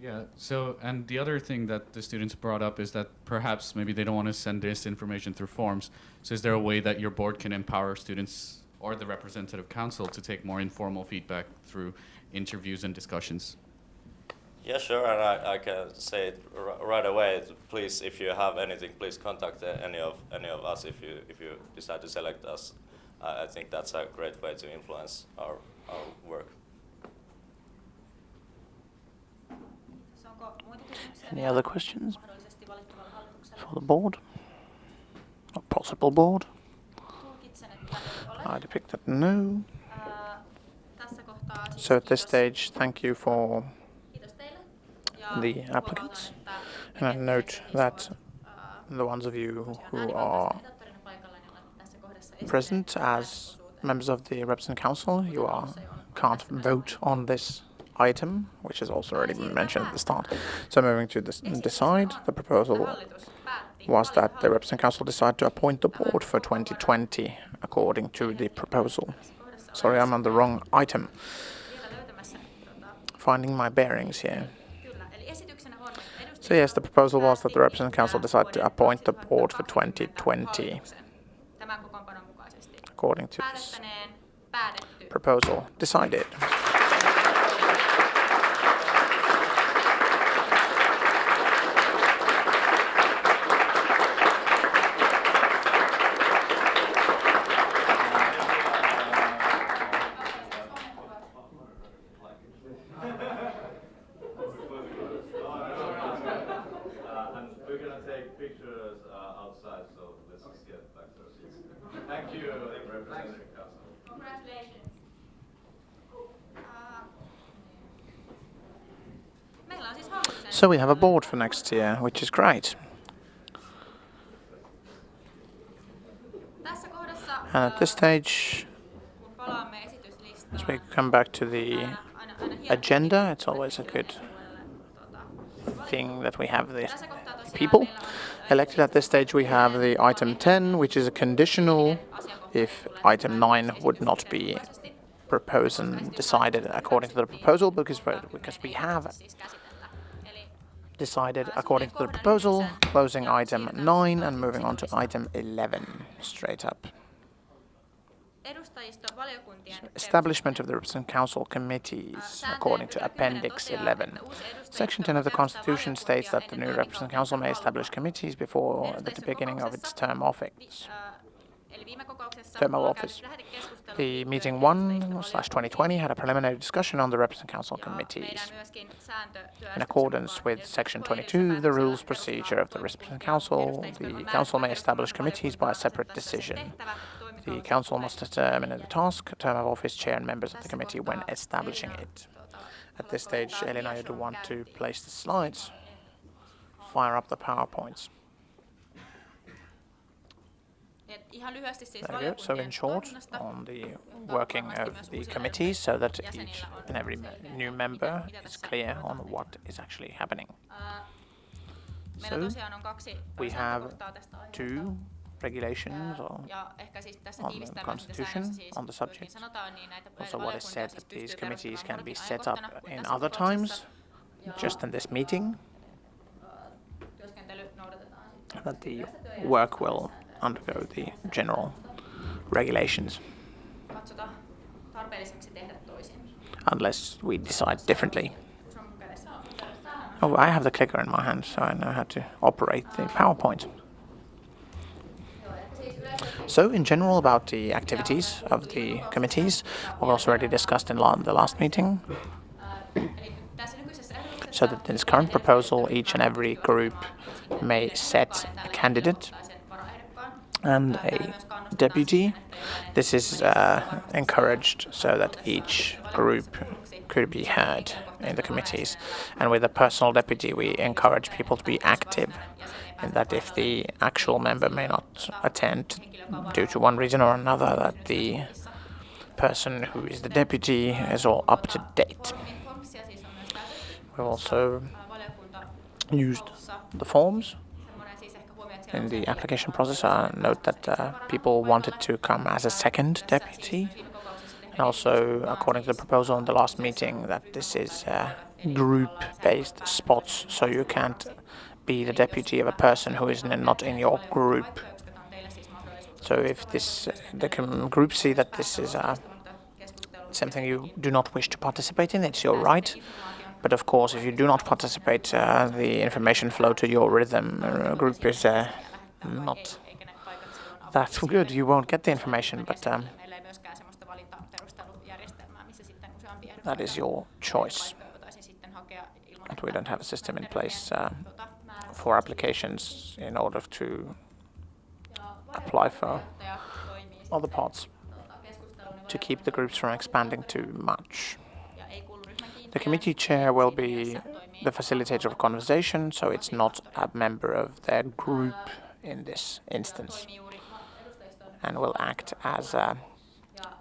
Yeah, so, and the other thing that the students brought up is that perhaps maybe they don't want to send this information through forms. So is there a way that your board can empower students or the representative council to take more informal feedback through interviews and discussions? Yeah, sure, and I can say it right away. Please, if you have anything, please contact any of us if you decide to select us. I think that's a great way to influence our work. Any other questions for the board? Or possible board? I depict that no. So at this stage, thank you for the applicants. And I note that the ones of you who are present as members of the Representative Council, you can't vote on this item, which has also already been mentioned at the start. So moving to decide, the proposal was that the Representative Council decide to appoint the board for 2020 according to the proposal. Sorry, I'm on the wrong item. Finding my bearings here. So yes, the proposal was that the Representative Council decide to appoint the board for 2020 according to this proposal. Decided. Thank you, Representative Council. Congratulations. So we have a board for next year, which is great. And at this stage, as we come back to the agenda, it's always a good thing that we have the people elected. At this stage, we have the item 10, which is a conditional if item 9 would not be proposed and decided according to the proposal, because we have decided according to the proposal, closing item 9 and moving on to item 11 straight up. Establishment of the Representative Council committees according to Appendix 11. Section 10 of the Constitution states that the new Representative Council may establish committees before the beginning of its term of office. The meeting 1/2020 had a preliminary discussion on the Representative Council committees. In accordance with Section 22 of the Rules Procedure of the Representative Council, the Council may establish committees by a separate decision. The Council must determine the task, term of office, chair and members of the committee when establishing it. At this stage, Elina, you do want to place the slides. Fire up the PowerPoints. There you go. So in short, on the working of the committees, so that each and every new member is clear on what is actually happening. So we have 2 regulations on the Constitution on the subject. Also what is said that these committees can be set up in other times, just in this meeting, that the work will undergo the general regulations, unless we decide differently. Oh, I have the clicker in my hand, so I know how to operate the PowerPoint. So, in general, about the activities of the committees, we've also already discussed in the last meeting. So that in this current proposal, each and every group may set a candidate and a deputy. This is encouraged so that each group could be heard in the committees. And with a personal deputy, we encourage people to be active in that if the actual member may not attend due to one reason or another, that the person who is the deputy is all up to date. We've also used the forms in the application process. I note that people wanted to come as a second deputy. And also, according to the proposal in the last meeting, that this is group-based spots, so you can't be the deputy of a person who is not in your group. So if the group see that this is something you do not wish to participate in, it's your right. But of course, if you do not participate, the information flow to your rhythm group is not that good. You won't get the information, but that is your choice. But we don't have a system in place for applications in order to apply for other parts to keep the groups from expanding too much. The committee chair will be the facilitator of conversation, so it's not a member of their group in this instance, and will act as a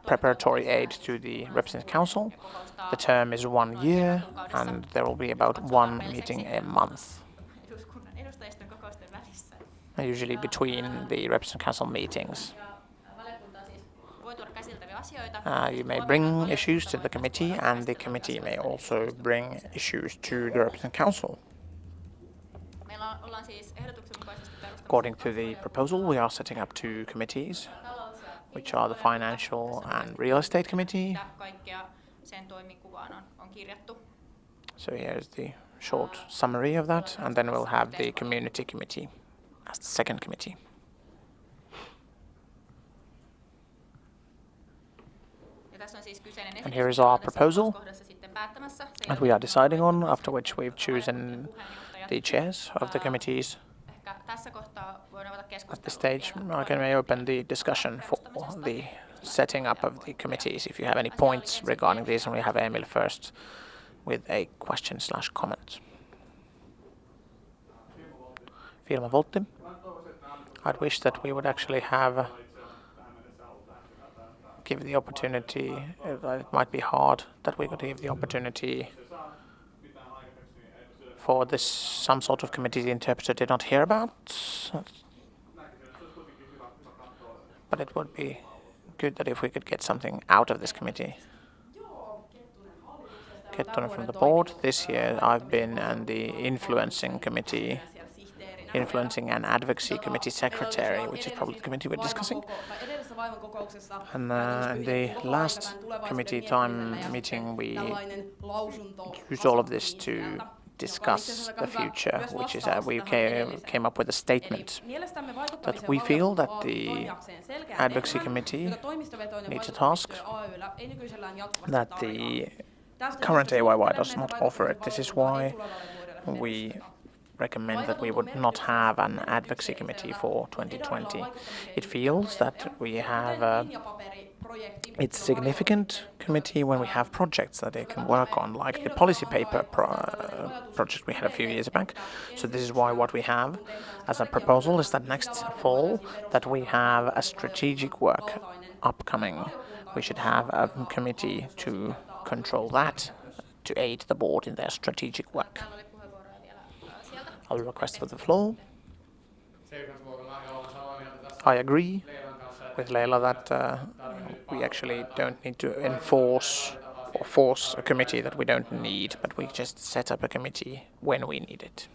preparatory aid to the representative council. The term is 1 year, and there will be about one meeting a month, usually between the representative council meetings. You may bring issues to the committee, and the committee may also bring issues to the representative council. According to the proposal, we are setting up 2 committees, which are the Financial and Real Estate Committee. So here's the short summary of that, and then we'll have the Community Committee as the second committee. And here is our proposal that we are deciding on, after which we've chosen the chairs of the committees. At this stage, I can open the discussion for the setting up of the committees. If you have any points regarding this, and we have Emil first with a question/comment. Vilma Voltti. I'd wish that we would actually give the opportunity. It might be hard that we could give the opportunity for this some sort of committee the interpreter did not hear about. But it would be good that if we could get something out of this committee. Kettunen from the board. This year I've been in the influencing committee, influencing and advocacy committee secretary, which is probably the committee we're discussing. And in the last committee time meeting, we used all of this to discuss the future, which is we came up with a statement that we feel that the advocacy committee needs a task that the current AYYE does not offer it. This is why we recommend that we would not have an advocacy committee for 2020. It feels that we have it's a significant committee when we have projects that they can work on, like the policy paper project we had a few years back. So this is why what we have as a proposal is that next fall that we have a strategic work upcoming. We should have a committee to control that, to aid the board in their strategic work. I'll request for the floor. I agree with Leila that we actually don't need to enforce or force a committee that we don't need, but we just set up a committee when we need it.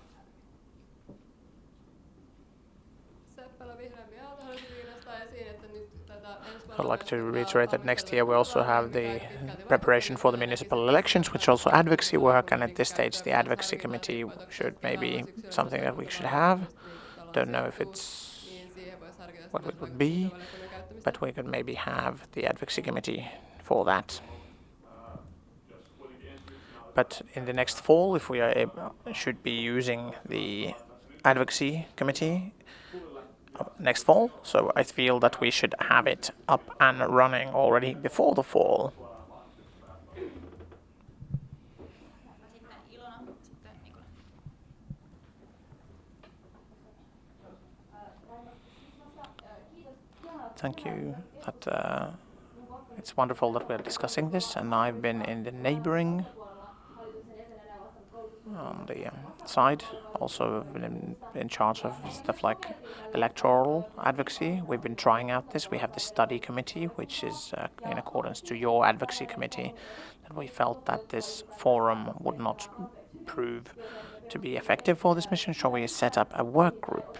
I'd like to reiterate that next year we also have the preparation for the municipal elections, which is also advocacy work, and at this stage the advocacy committee should maybe something that we should have. Don't know if it's what it would be, but we could maybe have the advocacy committee for that. But in the next fall, if we are should be using the advocacy committee next fall, so I feel that we should have it up and running already before the fall. Thank you. It's wonderful that we're discussing this, and I've been in the neighboring on the side, also been in charge of stuff like electoral advocacy. We've been trying out this. We have the study committee, which is in accordance to your advocacy committee, that we felt that this forum would not prove to be effective for this mission, so we set up a work group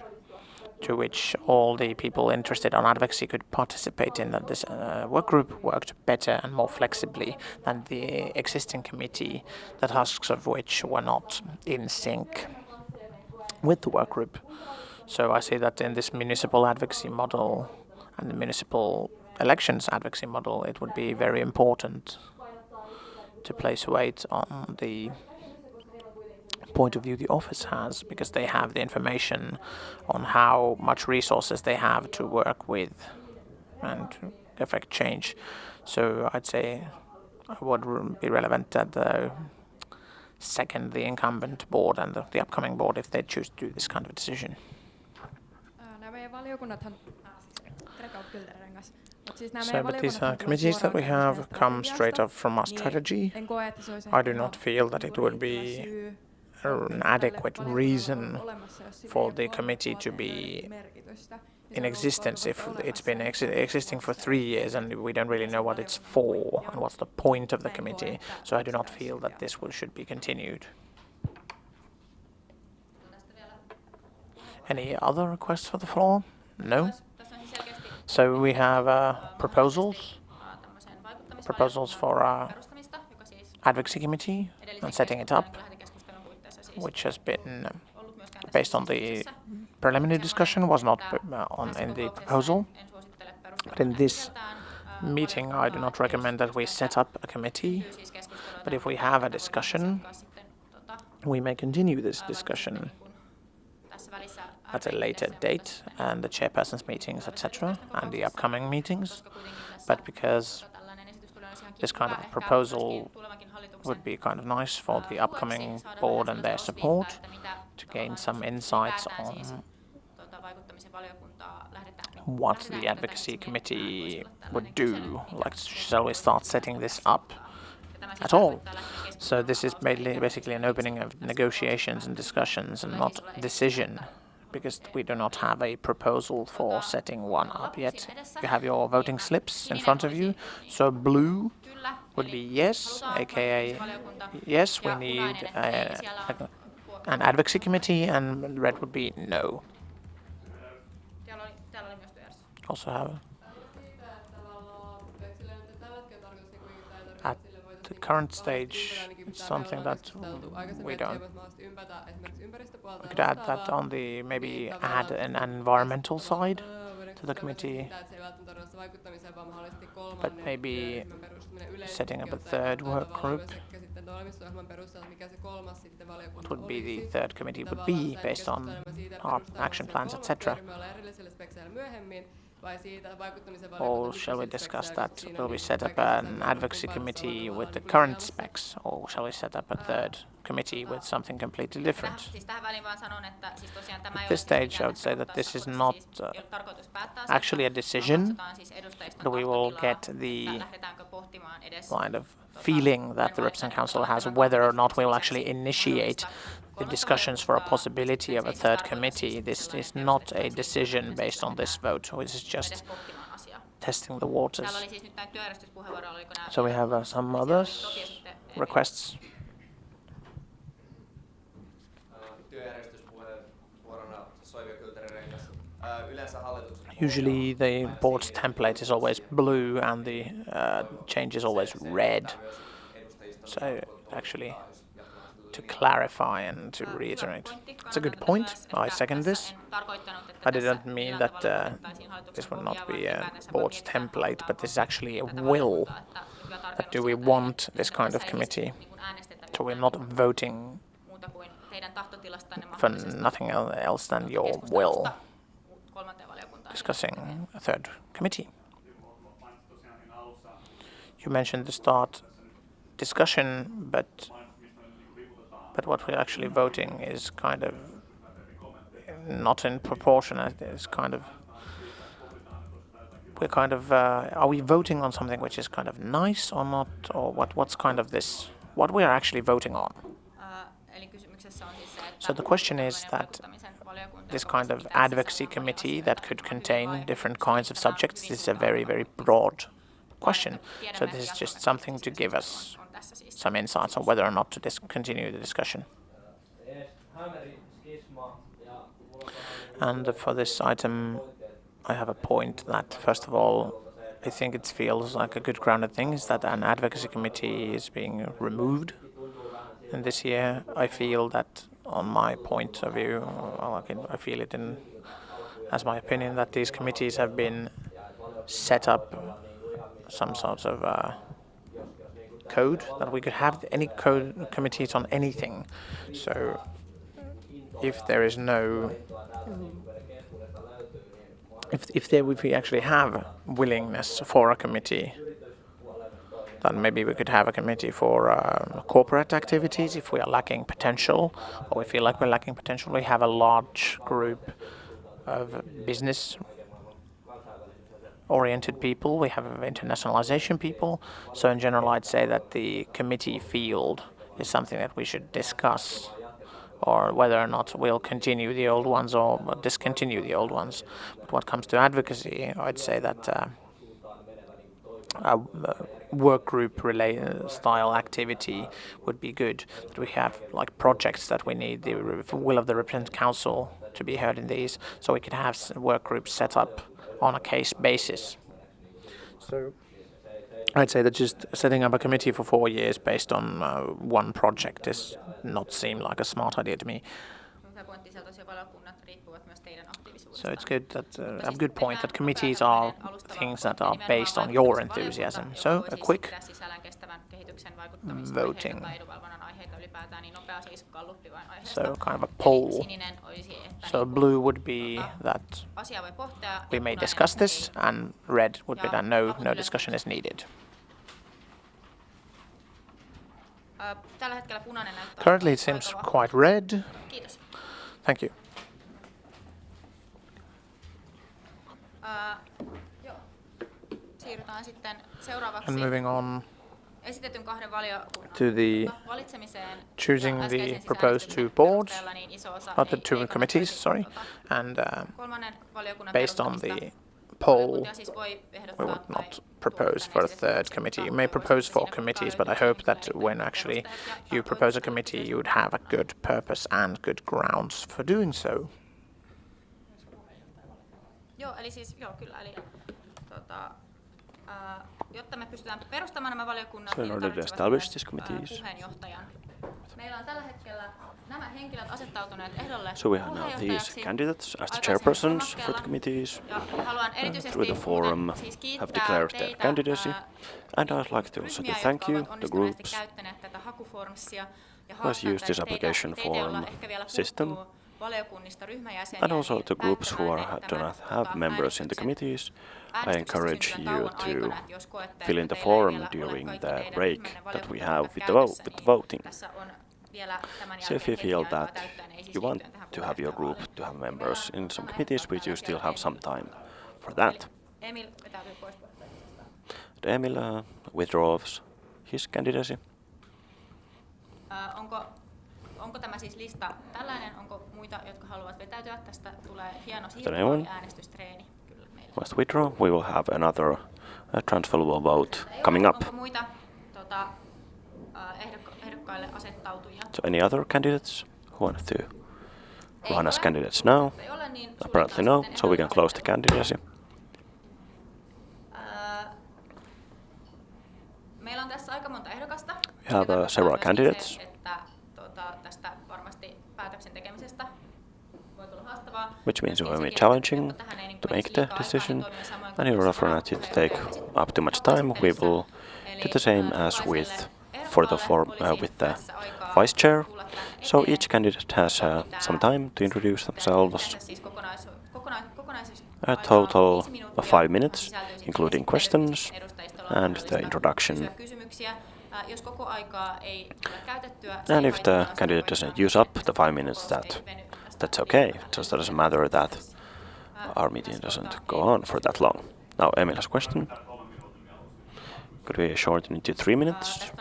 to which all the people interested on advocacy could participate in. That this work group worked better and more flexibly than the existing committee, the tasks of which were not in sync with the work group. So I see that in this municipal advocacy model and the municipal elections advocacy model, it would be very important to place weight on the point of view the office has, because they have the information on how much resources they have to work with and affect change. So I'd say it would be relevant that second the incumbent board and the upcoming board if they choose to do this kind of decision. So, but these committees that we have come straight up from our strategy. I do not feel that it would be an adequate reason for the committee to be in existence if it's been existing for 3 years and we don't really know what it's for and what's the point of the committee. So I do not feel that this should be continued. Any other requests for the floor? No? So we have proposals for our advocacy committee and setting it up, which has been based on the preliminary discussion, was not in the proposal. But in this meeting, I do not recommend that we set up a committee, but if we have a discussion, we may continue this discussion at a later date, and the chairperson's meetings, etc., and the upcoming meetings. But because this kind of a proposal would be kind of nice for the upcoming board and their support to gain some insights on what the advocacy committee would do. Like, shall we start setting this up at all? So this is basically an opening of negotiations and discussions and not decision, because we do not have a proposal for setting one up yet. You have your voting slips in front of you. So blue would be yes, aka yes, we need an advocacy committee, and red would be no. Also have at the current stage, it's something that we don't. We could add that on the, maybe add an environmental side to the committee, but maybe setting up a third work group. What would be the third committee would be based on our action plans, etc. Or shall we discuss that? Will we set up an advocacy committee with the current specs, or shall we set up a third committee with something completely different? At this stage, I would say that this is not actually a decision, but we will get the kind of feeling that the Representative Council has whether or not we will actually initiate the discussions for a possibility of a third committee. This is not a decision based on this vote, which is just testing the waters. So we have some others requests. Usually the board's template is always blue and the change is always red. So actually, to clarify and to reiterate. It's a good point. I second this. I didn't mean that this would not be a board's template, but this is actually a will. That do we want this kind of committee? So we're not voting for nothing else than your will. discussing a third committee. You mentioned the start discussion, but what we're actually voting is kind of not in proportion. It's kind of are we voting on something which is kind of nice or not, or what's kind of this, what we are actually voting on? So the question is that this kind of advocacy committee that could contain different kinds of subjects, this is a very, very broad question. So this is just something to give us some insights on whether or not to continue the discussion. And for this item, I have a point that, first of all, I think it feels like a good grounded thing is that an advocacy committee is being removed. And this year, I feel that, on my point of view, I feel it as my opinion that these committees have been set up some sort of code that we could have any code committees on anything. So if there is no, if we actually have willingness for a committee, then maybe we could have a committee for corporate activities if we are lacking potential, or we feel like we're lacking potential. We have a large group of business-oriented people, we have internationalization people. So in general, I'd say that the committee field is something that we should discuss, or whether or not we'll continue the old ones or discontinue the old ones. But when it comes to advocacy, I'd say that a work group style activity would be good. That we have like projects that we need the will of the representative council to be heard in these, so we could have work groups set up on a case basis. So I'd say that just setting up a committee for 4 years based on one project does not seem like a smart idea to me. So it's good that a good point that committees are things that are based on your enthusiasm. So a quick voting. So kind of a poll. So blue would be that we may discuss this, and red would be that no discussion is needed. Currently it seems quite red. Thank you. And moving on to the choosing the proposed two boards, not the two committees, sorry, and based on the poll, we would not propose for a third committee. You may propose 4 committees, but I hope that when actually you propose a committee, you would have a good purpose and good grounds for doing so. So in order to establish these committees, so we have now these candidates as the chairpersons for the committees, through the forum have declared their candidacy, and I'd like to also to thank you, the groups, who has used this application form system, and also the groups who do not have members in the committees. I encourage you to fill in the form during the break that we have with the voting. So if you feel that you want to have your group to have members in some committees, but you still have some time for that. Emil withdraws his candidacy. Onko tämä siis lista tällainen? Onko muita, jotka haluavat vetäytyä? Tästä tulee hieno äänestystreeni. Must withdraw. We will have another transferable vote coming up. Onko muita ehdokkaille asettautujia? So any other candidates who want to run as candidates now? Apparently no, so we can close the candidacy. Meillä on tässä aika monta ehdokasta. We have several candidates. Which means it will be challenging to make the decision, and in order for not to take up too much time, we will do the same as with the vice chair. So each candidate has some time to introduce themselves A total of 5 minutes, including questions and the introduction. And if the candidate doesn't use up the 5 minutes, that's okay. It just doesn't matter that our meeting doesn't go on for that long. Now, Emil has a question. Could we shorten it to 3 minutes?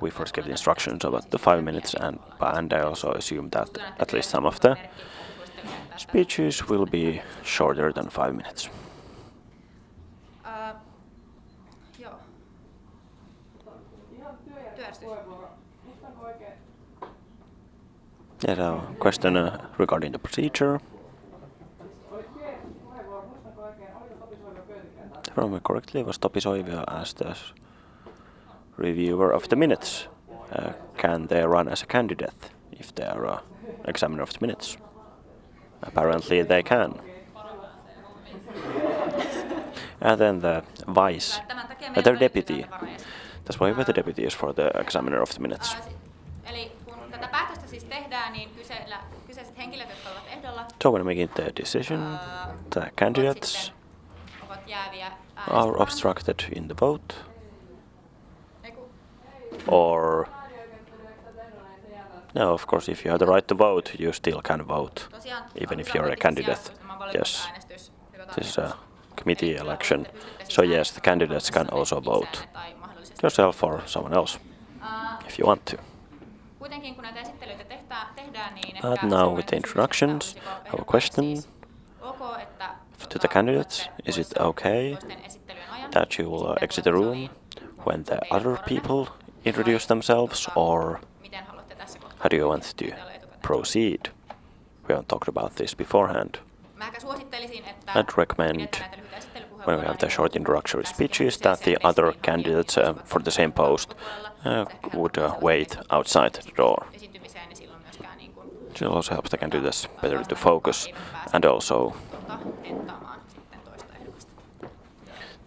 We first gave the instructions about the 5 minutes, and I also assume that at least some of the speeches will be shorter than 5 minutes. Yes, a question regarding the procedure. If I remember correctly, was Topi Soivio as the reviewer of the minutes? Can they run as a candidate if they are an examiner of the minutes? Apparently they can. And then the vice, the deputy. That's why the deputy is for the examiner of the minutes. So when making the decision, the candidates are obstructed in the vote, or no, of course, if you have the right to vote, you still can vote, even if you're a candidate. Yes, this is a committee election, so yes, the candidates can also vote yourself or someone else, if you want to. And now with the introductions, I have a question to the candidates. Is it okay that you will exit the room when the other people introduce themselves, or how do you want to proceed? We haven't talked about this beforehand. I'd recommend, when we have the short introductory speeches, that the other candidates for the same post would wait outside the door. It also helps the candidates better to focus, and also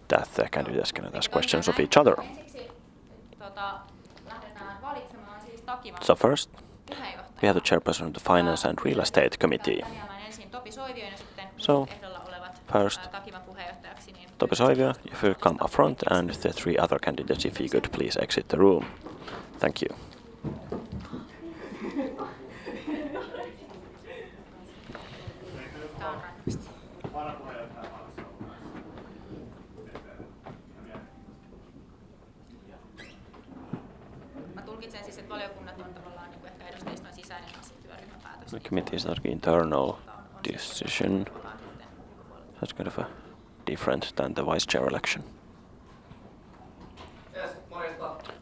that the candidates can ask questions of each other. So first, we have the chairperson of the Finance and Real Estate Committee. So, first, Topi Soivio, if you come up front, and the 3 other candidates, if you could please exit the room. Thank you. The committee is not an internal decision. That's kind of a different than the vice chair election.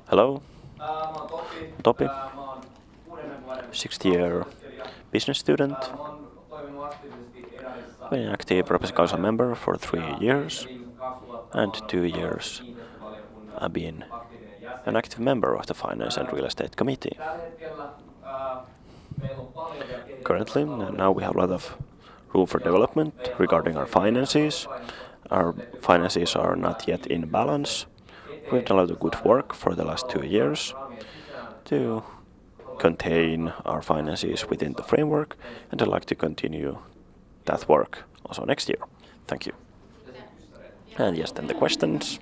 Hello, Topi, 6th-year business student. Been an active Property Council member for 3 years, and 2 years I've been an active member of the Finance and Real Estate Committee. Currently, now we have a lot of room for development regarding our finances. Our finances are not yet in balance. We've done a lot of good work for the last 2 years to contain our finances within the framework, and I'd like to continue that work also next year. Thank you. And yes, then the questions.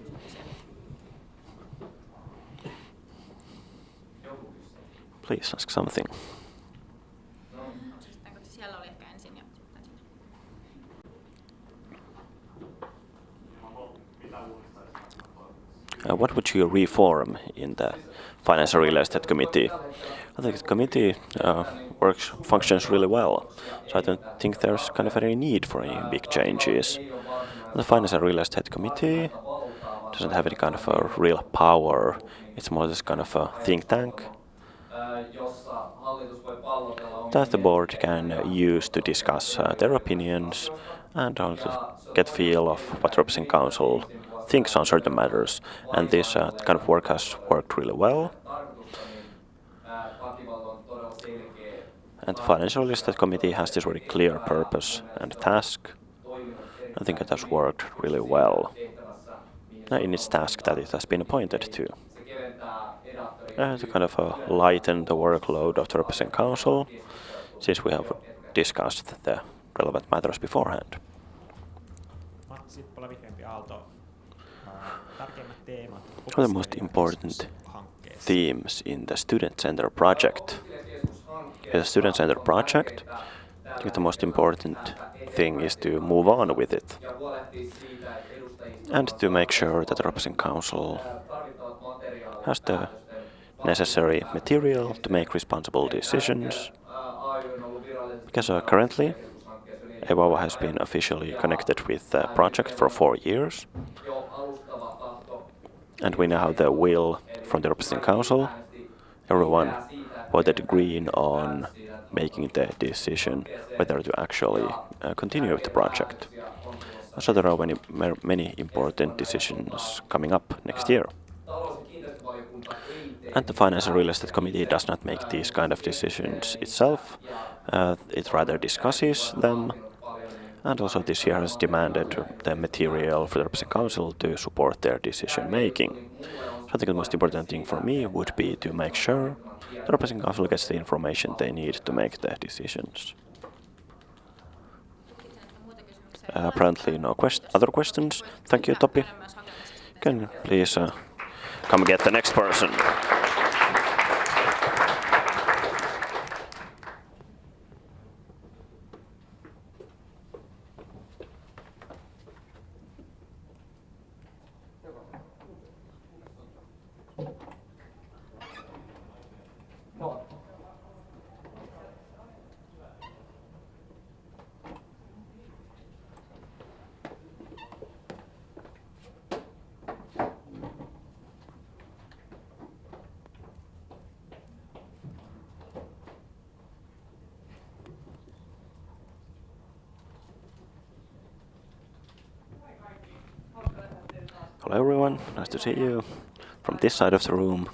Please ask something. What would you reform in the Finance and Real Estate Committee? I think the committee functions really well, so I don't think there's kind of any need for any big changes. The Finance and Real Estate Committee doesn't have any kind of a real power. It's more this kind of a think tank that the board can use to discuss their opinions and to get a feel of what the Representing Council thinks on certain matters. And this kind of work has worked really well. And the Financial Real Estate Committee has this very clear purpose and task. I think it has worked really well in its task that it has been appointed to. To kind of lighten the workload of the Representing Council, since we have discussed the relevant matters beforehand. What are the most important themes in the Student Center project? In the Student Center project, I think the most important thing is to move on with it and to make sure that the Representing Council has the necessary material to make responsible decisions. Because currently, AYYE has been officially connected with the project for 4 years. And we now have the will from the Representing Council. Everyone voted green on making the decision whether to actually continue with the project. So there are many important decisions coming up next year. And the Finance and Real Estate Committee does not make these kind of decisions itself. It rather discusses them. And also this year has demanded the material for the Representing Council to support their decision making. So I think the most important thing for me would be to make sure the Representing Council gets the information they need to make their decisions. Apparently no other questions. Thank you, Topi. Can you please come get the next person? Hello everyone, nice to see you from this side of the room.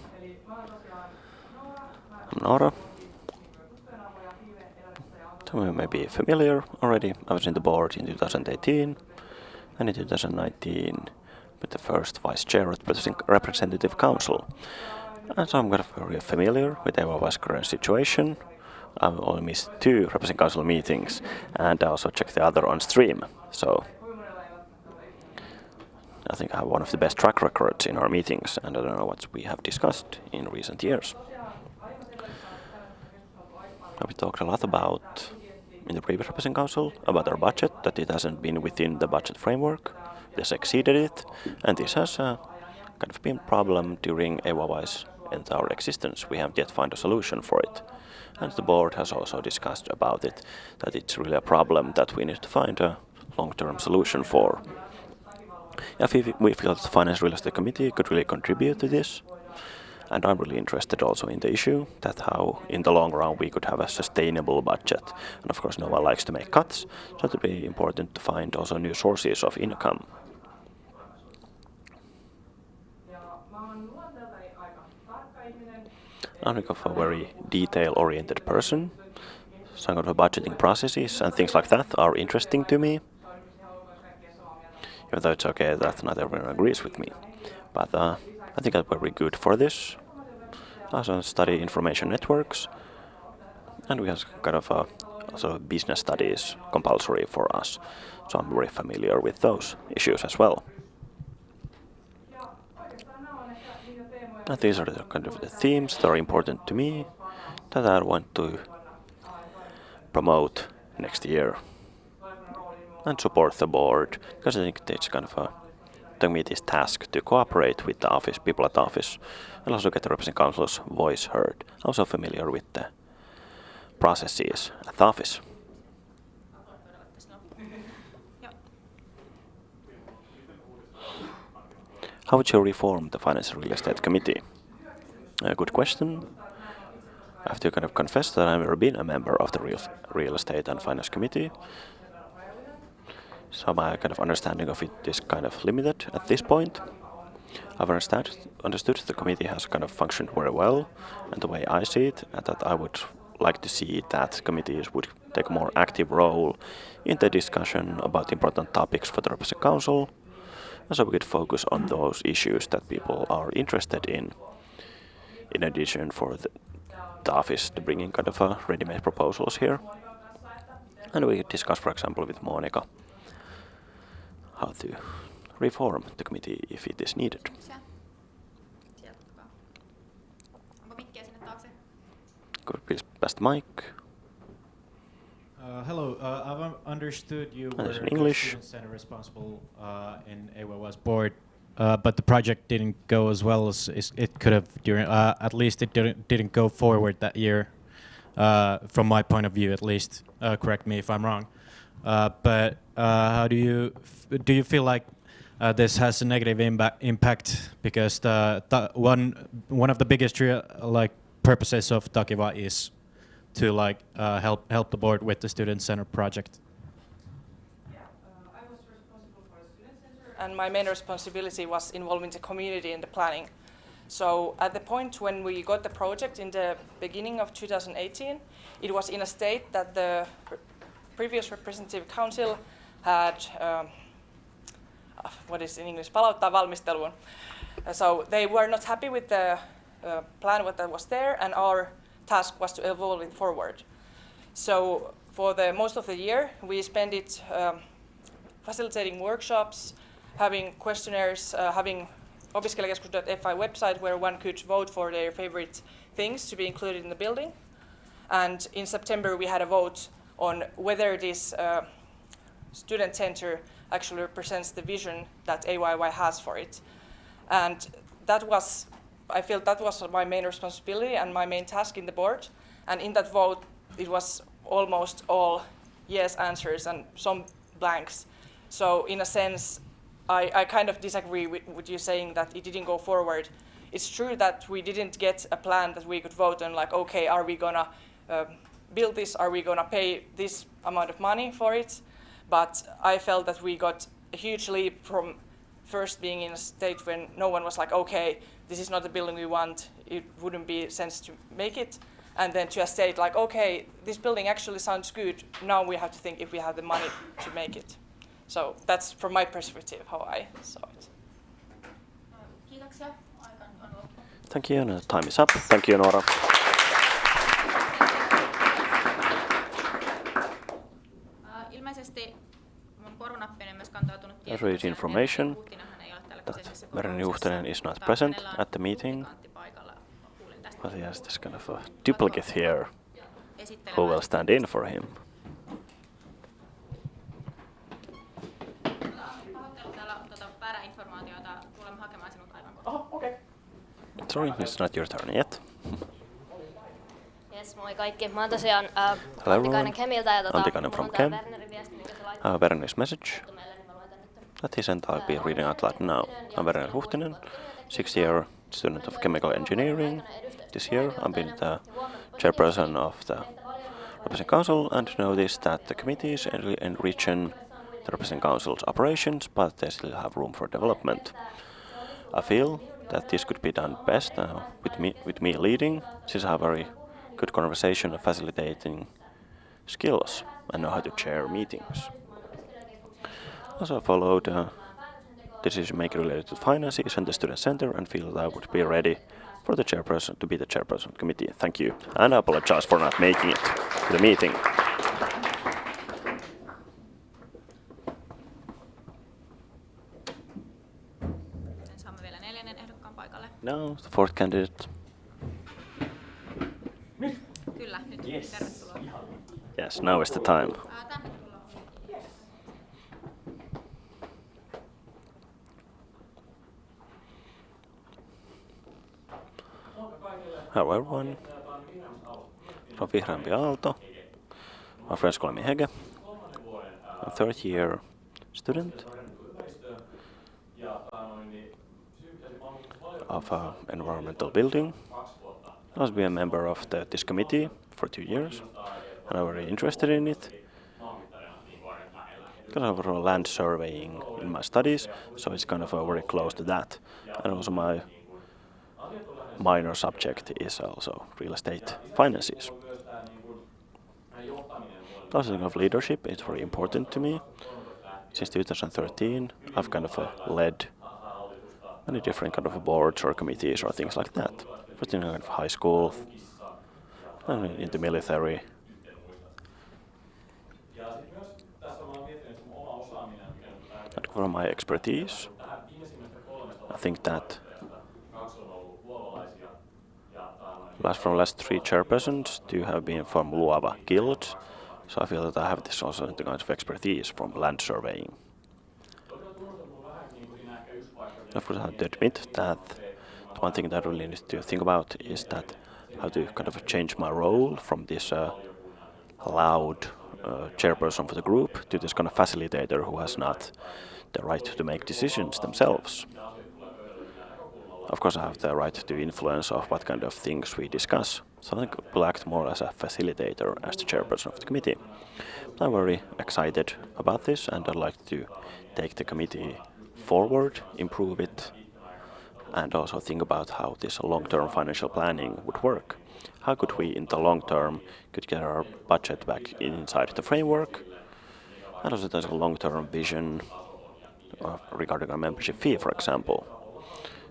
I'm Nora. Some of you may be familiar already. I was in the board in 2018 and in 2019 with the first vice chair of the Representative Council. And so I'm very familiar with AYYE's current situation. I've only missed 2 Representative Council meetings and I also checked the other on stream. So I think I have one of the best track records in our meetings, and I don't know what we have discussed in recent years. We talked a lot about, in the previous Representing Council, about our budget, that it hasn't been within the budget framework, it has exceeded it, and this has kind of been a problem during AYYE's entire existence. We haven't yet found a solution for it. And the board has also discussed about it, that it's really a problem that we need to find a long-term solution for. We feel that the Finance Real Estate Committee could really contribute to this, and I'm really interested also in the issue that how in the long run we could have a sustainable budget. And of course no one likes to make cuts, so it would be important to find also new sources of income. I'm a very detail-oriented person, so kind of budgeting processes and things like that are interesting to me. Even though it's okay that not everyone agrees with me. But I think I'm very good for this. I also study information networks, and we have kind of also business studies compulsory for us. So I'm very familiar with those issues as well. And these are the kind of the themes that are important to me that I want to promote next year. And support the board, because I think it's kind of the committee's task to cooperate with the office, people at the office, and also get the Representing Council's voice heard. I'm also familiar with the processes at the office. How would you reform the Finance and Real Estate Committee? A good question. I have to kind of confess that I've never been a member of the Real Estate and Finance Committee. So my kind of understanding of it is kind of limited at this point. I've understood the committee has kind of functioned very well, and the way I see it, and that I would like to see that committees would take a more active role in the discussion about important topics for the Representative Council, and so we could focus on those issues that people are interested in addition for the office to bring in kind of ready-made proposals here. And we discuss, for example, with Monika how to reform the committee if it is needed. Could please pass the mic. Hello, I've understood you And were in the English. student center responsible in AYY's board, but the project didn't go as well as it could have during. At least it didn't go forward that year, from my point of view, at least. Correct me if I'm wrong. But how do you feel like this has a negative impact because one of the biggest purposes of Takiva is to help the board with the student center project. I was responsible for a student center, and my main responsibility was involving the community in the planning. So at the point when we got the project in the beginning of 2018, it was in a state that the previous representative council had, what is in English, palauttaa valmisteluun. So they were not happy with the plan that was there, and our task was to evolve it forward. So for the most of the year, we spent it facilitating workshops, having questionnaires, having opiskelijakeskus.fi website where one could vote for their favorite things to be included in the building. And in September, we had a vote on whether this student center actually represents the vision that AYYE has for it. And that was, I feel that was my main responsibility and my main task in the board. And in that vote, it was almost all yes answers and some blanks. So in a sense, I kind of disagree with you saying that it didn't go forward. It's true that we didn't get a plan that we could vote on, like, okay, are we gonna build this? Are we gonna pay this amount of money for it? But I felt that we got a huge leap from first being in a state when no one was like, okay, this is not the building we want, it wouldn't be sense to make it. And then to a state like, okay, this building actually sounds good, now we have to think if we have the money to make it. So that's from my perspective how I saw it. Thank you, and time is up. Thank you, Nora. I read information that Vereni Huhtinen is not present at the meeting, but he has this kind of a duplicate here who will stand in for him. Sorry, it's not your turn yet. Yes, moi kaikki. Mä oon tosiaan Hello everyone, Antikainen Kemiltä ja Antikainen from Kem. Wernerin viesti, mikä se laittoi. Werner's message that he sent, I'll be reading out loud now. I'm Werner Huhtinen, 6th-year student of chemical engineering. This year I've been the chairperson of the Representative Council and noticed that the committees enrich the Representative Council's operations, but they still have room for development. I feel that this could be done best with me leading, since I have very good conversation and facilitating skills and know how to chair meetings. Also followed decision making related to finances and the student center and feel that I would be ready for the chairperson to be the chairperson of the committee. Thank you, and I apologize for not making it to the meeting. Now the fourth candidate. Kyllä, nyt yes. Tervetuloa. Yes, now is the time. Hello everyone, from Vihreämpi Aalto. My friends call me Hege. I'm a third-year student of environmental building. I was been a member of this committee for 2 years, and I'm very interested in it. Because I have land surveying in my studies, so it's kind of very close to that. And also my minor subject is also real estate finances. Also of leadership is very important to me. Since 2013, I've kind of led many different kind of boards or committees or things like that. First in kind of high school, and in the military. From my expertise, I think that from last 3 chairpersons, 2 have been from Luova Guild, so I feel that I have this also the kind of expertise from land surveying. Of course, I have to admit that one thing that I really need to think about is that how to kind of change my role from this loud chairperson for the group to this kind of facilitator who has not the right to make decisions themselves. Of course, I have the right to influence of what kind of things we discuss, so I think we'll act more as a facilitator as the chairperson of the committee. But I'm very excited about this, and I'd like to take the committee forward, improve it, and also think about how this long-term financial planning would work. How could we, in the long term, could get our budget back inside the framework, and also there's a long-term vision regarding our membership fee, for example.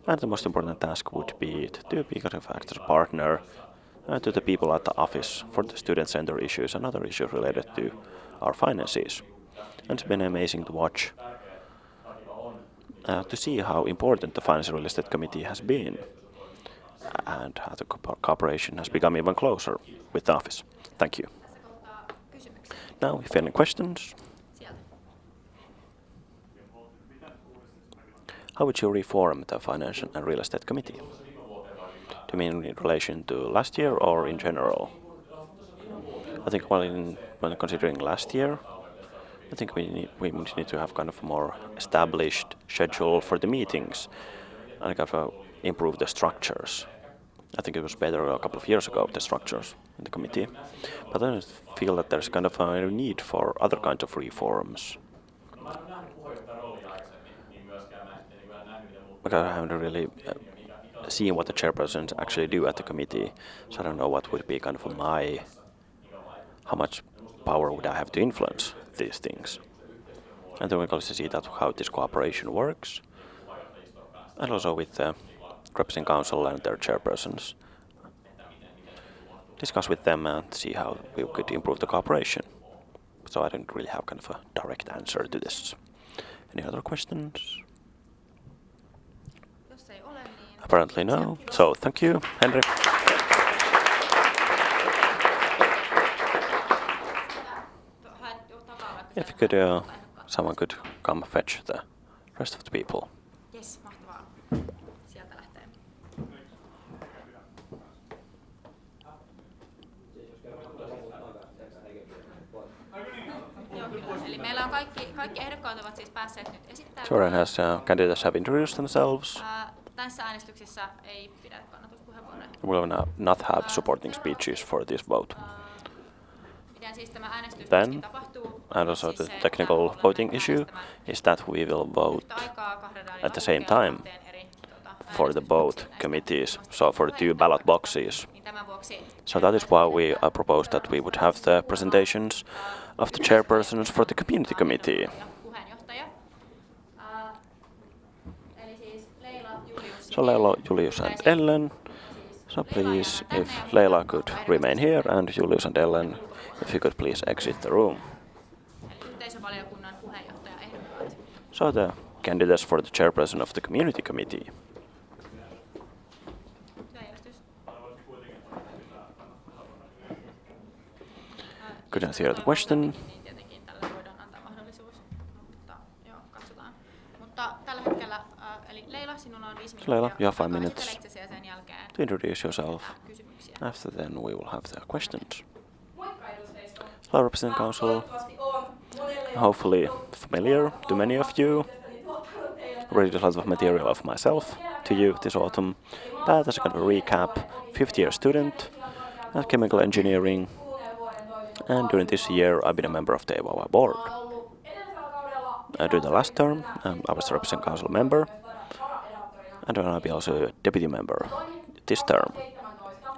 And the most important task would be to be kind of act as a partner to the people at the office for the student center issues and other issues related to our finances. And it's been amazing to watch, to see how important the Finance Real Estate Committee has been, and how the cooperation has become even closer with the office. Thank you. Now, if any questions? How would you reform the Finance and Real Estate Committee? Do you mean in relation to last year or in general? I think when considering last year, I think we need to have kind of a more established schedule for the meetings and kind of improve the structures. I think it was better a couple of years ago, the structures in the committee. But I feel that there's kind of a need for other kinds of reforms. Because I haven't really seen what the chairpersons actually do at the committee, so I don't know what would be kind of how much power would I have to influence these things. And then we can also see that how this cooperation works, and also with the representing council and their chairpersons. Discuss with them and see how we could improve the cooperation. So I don't really have kind of a direct answer to this. Any other questions? Apparently no. So thank you, Henry. If you could, someone could come fetch the rest of the people. Yes, mahtavaa. Sieltä lähtee. Joo, kyllä. Eli meillä on kaikki ehdokkaat ovat siis päässeet nyt esittämään. Sure, has candidates have introduced themselves. Tässä äänestyksessä ei pidä kannatuspuheenvuoroja. We will not have supporting speeches for this vote. Miten siis tämä äänestys Then, tapahtuu? and also the technical voting issue is that we will vote at the same time for the both committees, so for the 2 ballot boxes. So that is why we proposed that we would have the presentations of the chairpersons for the community committee. So Leila, Julius and Ellen. So please, if Leila could remain here and Julius and Ellen, if you could please exit the room. So the candidates for the chairperson of the community committee. Couldn't hear the question. Leila, you have 5 minutes to introduce yourself. After then we will have the questions. Hello, Representing Council. Hopefully familiar to many of you. Read a lot of material of myself to you this autumn. But as a kind of a recap, 50-year student at chemical engineering. And during this year I've been a member of the AYYE board. During the last term I was the Representing Council member. And I'll be also a deputy member this term.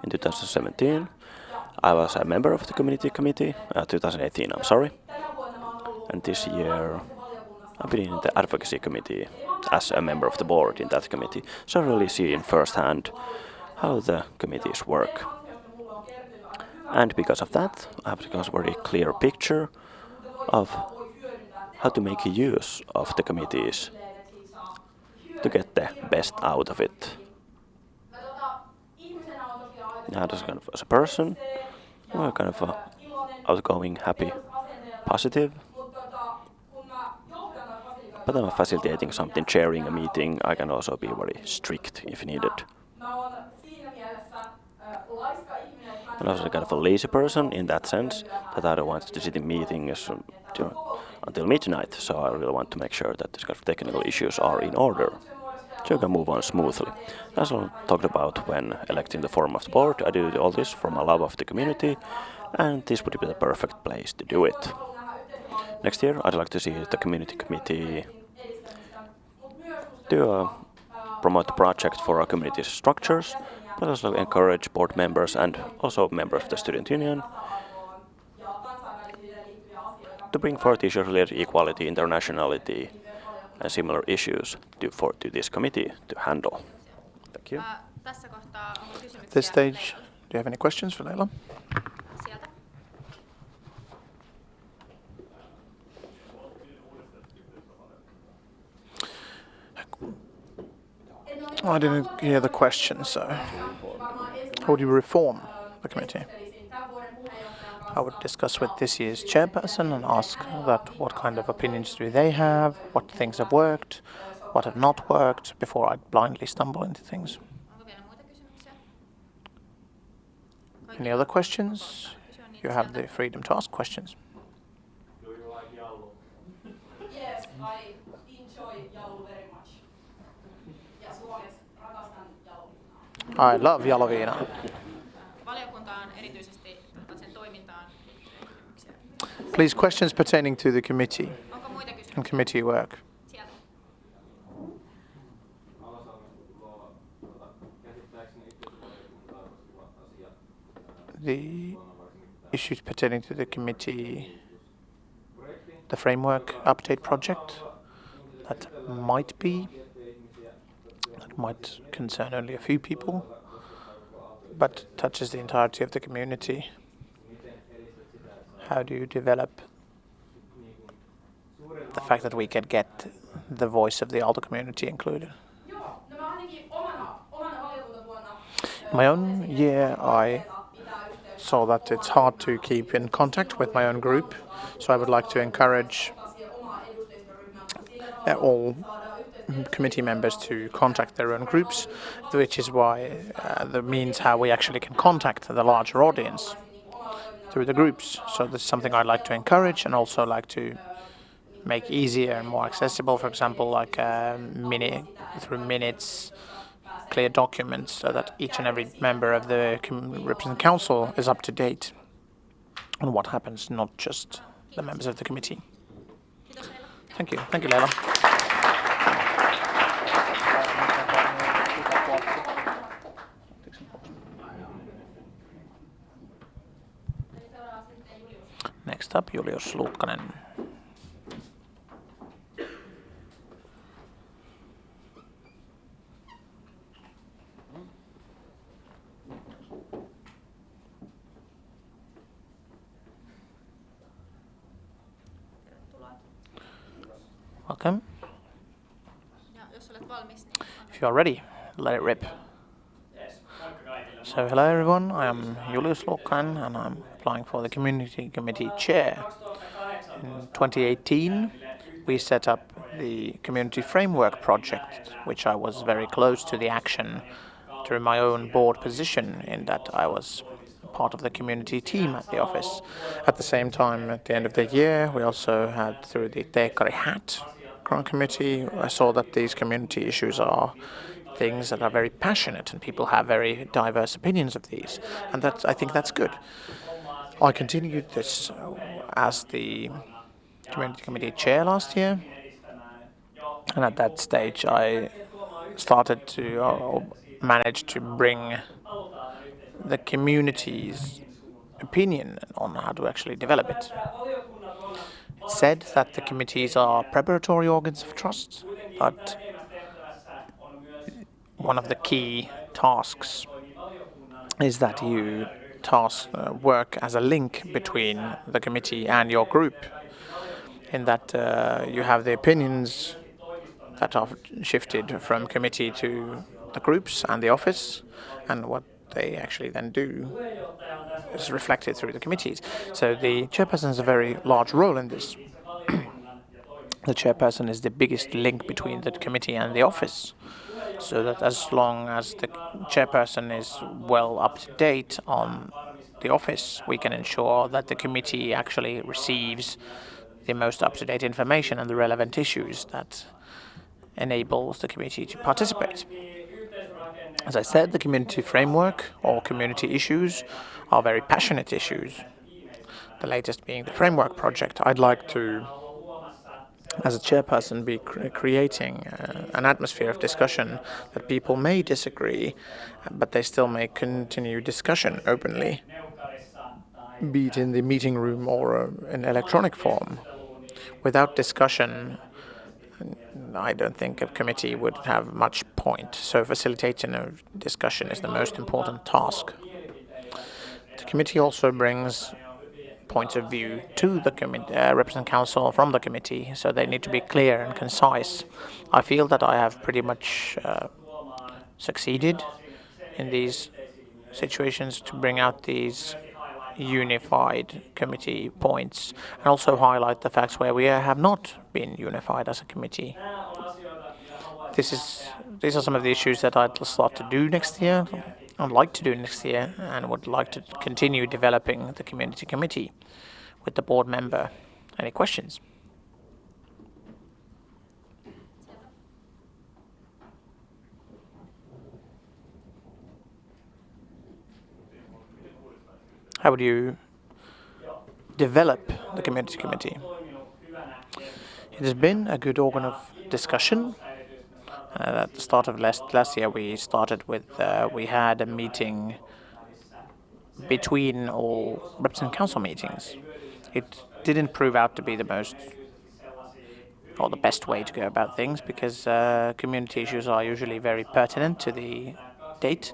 In 2017, I was a member of the community committee, 2018, I'm sorry. And this year, I've been in the advocacy committee as a member of the board in that committee. So I really see in firsthand how the committees work. And because of that, I have a very clear picture of how to make use of the committees to get the best out of it. Now, as a person, I'm kind of outgoing, happy, positive. But I'm facilitating something, chairing a meeting. I can also be very strict if needed. I'm also kind of a lazy person in that sense, that I don't want to sit in meetings until midnight. So I really want to make sure that these kind of technical issues are in order, so you can move on smoothly. As I talked about when electing the form of the board, I do all this from a love of the community, and this would be the perfect place to do it. Next year, I'd like to see the community committee to promote the project for our community structures, but also encourage board members and also members of the student union to bring forth issues related to equality, internationality, and similar issues to this committee to handle. Thank you. At this stage, do you have any questions for Leila? I didn't hear the question, so how would you reform the committee? I would discuss with this year's chairperson and ask that what kind of opinions do they have, what things have worked, what have not worked, before I blindly stumble into things. Any other questions? You have the freedom to ask questions. Do you like Jallu? Yes, I enjoy Jallu very much. Ja Suomessa rakastan Jallu. I love Jaloviina. Please, questions pertaining to the committee and committee work. The issues pertaining to the committee, the framework update project, that might concern only a few people, but touches the entirety of the community. How do you develop the fact that we can get the voice of the Aalto community included? In my own year, I saw that it's hard to keep in contact with my own group, so I would like to encourage all committee members to contact their own groups, which is why that means how we actually can contact the larger audience through the groups. So this is something I'd like to encourage and also like to make easier and more accessible, for example, like through minutes, clear documents, so that each and every member of the representative council is up to date on what happens, not just the members of the committee. Thank you. Thank you, Leila. Next up, Julius Lukkanen. Welcome. If you are ready, let it rip. So hello everyone, I am Julius Lukkanen and I'm applying for the Community Committee Chair. In 2018 we set up the Community Framework Project, which I was very close to the action through my own board position, in that I was part of the community team at the office. At the same time, at the end of the year, we also had through the Teekkari Hat Grant Committee, I saw that these community issues are things that are very passionate and people have very diverse opinions of these, and I think that's good. I continued this as the Community Committee Chair last year, and at that stage I started to manage to bring the community's opinion on how to actually develop it. It's said that the committees are preparatory organs of trust, but one of the key tasks is that you work as a link between the committee and your group. in that you have the opinions that are shifted from committee to the groups and the office, and what they actually then do is reflected through the committees. So the chairperson has a very large role in this. The chairperson is the biggest link between the committee and the office, so that as long as the chairperson is well up to date on the office, we can ensure that the committee actually receives the most up-to-date information and the relevant issues that enables the committee to participate. As I said, the community framework or community issues are very passionate issues, the latest being the framework project. I'd like to, as a chairperson, be creating an atmosphere of discussion that people may disagree, but they still may continue discussion openly, be it in the meeting room or in electronic form. Without discussion, I don't think a committee would have much point, so facilitating a discussion is the most important task. The committee also brings points of view to the representative council from the committee, so they need to be clear and concise. I feel that I have pretty much succeeded in these situations to bring out these unified committee points and also highlight the facts where we have not been unified as a committee. These are some of the issues that I'd start to do next year. I'd like to do next year and would like to continue developing the community committee with the board member. Any questions? How would you develop the community committee? It has been a good organ of discussion. At the start of last year, we started with we had a meeting between all representative council meetings. It didn't prove out to be the most or the best way to go about things, because community issues are usually very pertinent to the date.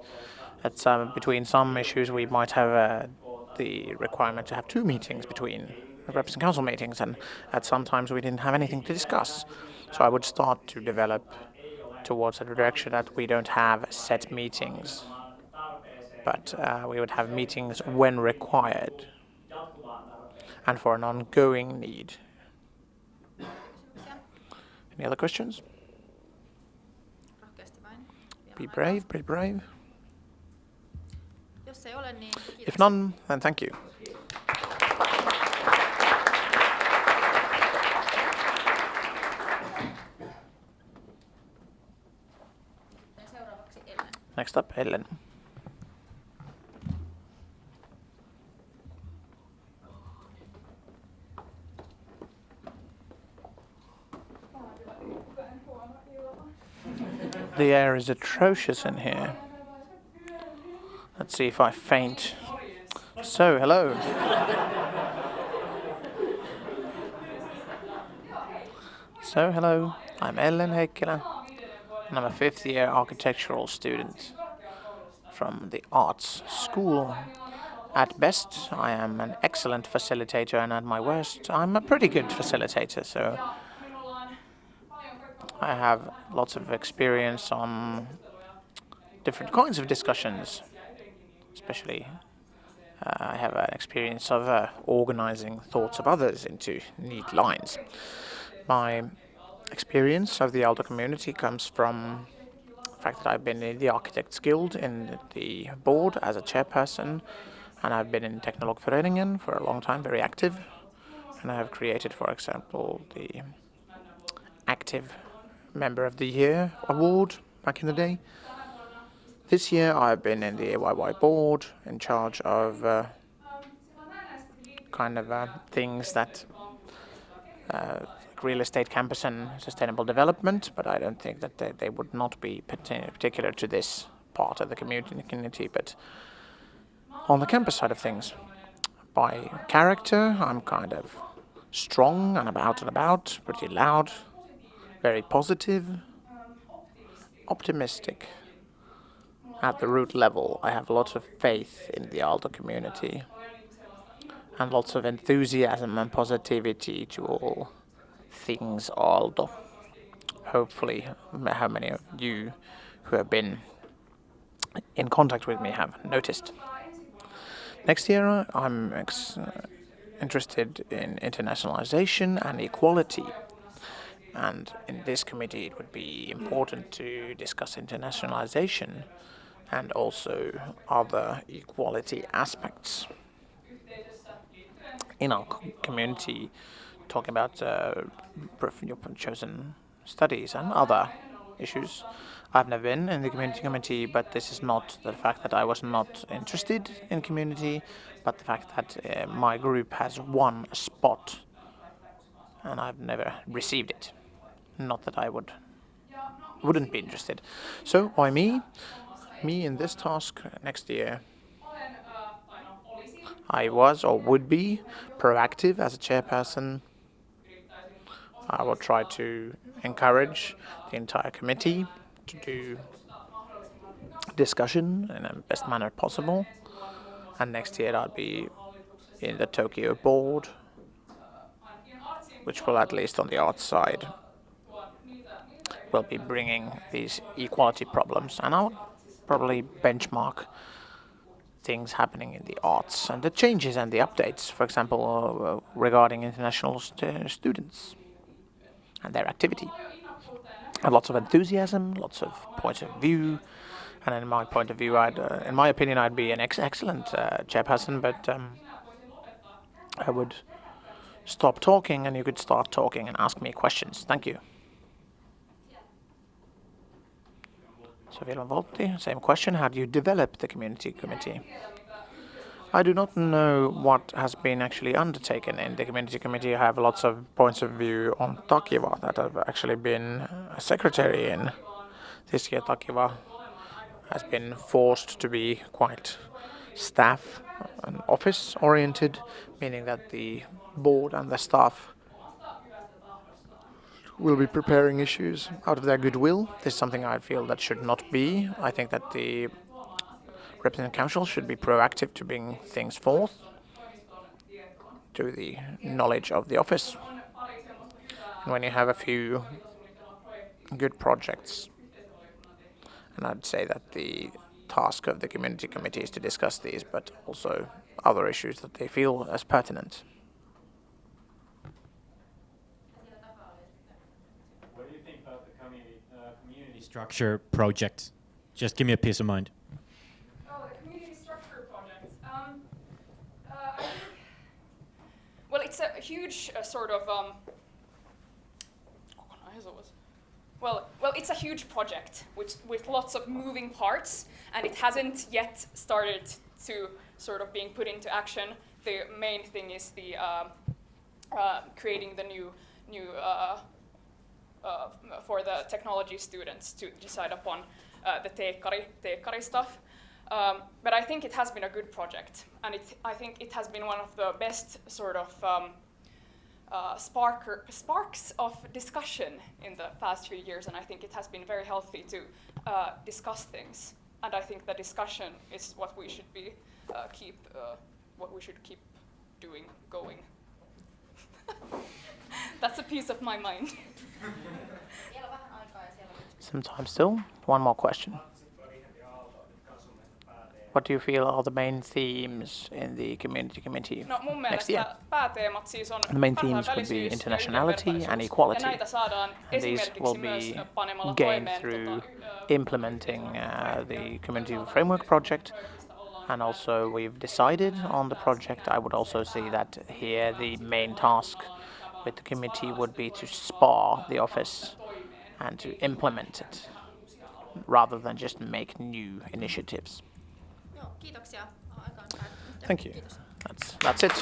Between some issues, we might have the requirement to have 2 meetings between representative council meetings, and at some times we didn't have anything to discuss. So I would start to develop towards the direction that we don't have set meetings, but we would have meetings when required and for an ongoing need. Any other questions? Be brave, be brave. If none, then thank you. Next up, Ellen. The air is atrocious in here. Let's see if I faint. So, hello. So, hello. I'm Ellen Heikkilä, and I'm a 5th-year architectural student from the arts school. At best, I am an excellent facilitator, and at my worst, I'm a pretty good facilitator. So I have lots of experience on different kinds of discussions. Especially, I have an experience of organizing thoughts of others into neat lines. My experience of the Aalto community comes from the fact that I've been in the Architects Guild in the board as a chairperson, and I've been in Teknologföreningen for a long time, very active, and I have created, for example, the Active Member of the Year award back in the day. This year I've been in the AYYE board in charge of things that real estate campus and sustainable development, but I don't think that they would not be particular to this part of the community, but on the campus side of things. By character, I'm kind of strong and about, pretty loud, very positive, optimistic. At the root level, I have lots of faith in the Aalto community and lots of enthusiasm and positivity to all things Aalto. Hopefully, how many of you who have been in contact with me have noticed. Next year, I'm interested in internationalization and equality. And in this committee, it would be important to discuss internationalization and also other equality aspects. In our community, talking about your chosen studies and other issues. I've never been in the committee, but this is not the fact that I was not interested in community, but the fact that my group has one spot and I've never received it. Not that I wouldn't be interested. So why me? Me in this task next year. I was or would be proactive as a chairperson. I will try to encourage the entire committee to do discussion in the best manner possible. And next year I'll be in the Tokyo board, which will, at least on the arts side, will be bringing these equality problems. And I'll probably benchmark things happening in the arts and the changes and the updates, for example, regarding international students and their activity. And lots of enthusiasm, lots of points of view, and in my point of view, in my opinion, I'd be an excellent chairperson, but I would stop talking and you could start talking and ask me questions. Thank you. So Vilma Voltti, same question. How do you develop the community committee? I do not know what has been actually undertaken in the community committee. I have lots of points of view on Takiva that I've actually been a secretary in. This year Takiva has been forced to be quite staff and office oriented, meaning that the board and the staff will be preparing issues out of their goodwill. This is something I feel that should not be. I think that the Representative Council should be proactive to bring things forth to the knowledge of the office. And when you have a few good projects, and I'd say that the task of the community committee is to discuss these, but also other issues that they feel as pertinent. What do you think about the community structure project? Just give me a peace of mind. Well, it's a huge sort of well, it's a huge project with lots of moving parts, and it hasn't yet started to sort of being put into action. The main thing is the creating the new for the technology students to decide upon the teekkari stuff. But I think it has been a good project, and I think it has been one of the best sort of sparks of discussion in the past few years, and I think it has been very healthy to discuss things. And I think the discussion is what we should be keep doing going. That's a piece of my mind. Some time still. One more question. What do you feel are the main themes in the community committee next year? The main themes would be internationality and equality. And these will be gained through implementing the community framework project. And also we've decided on the project. I would also see that here the main task with the committee would be to spar the office and to implement it, rather than just make new initiatives. Thank you. That's it.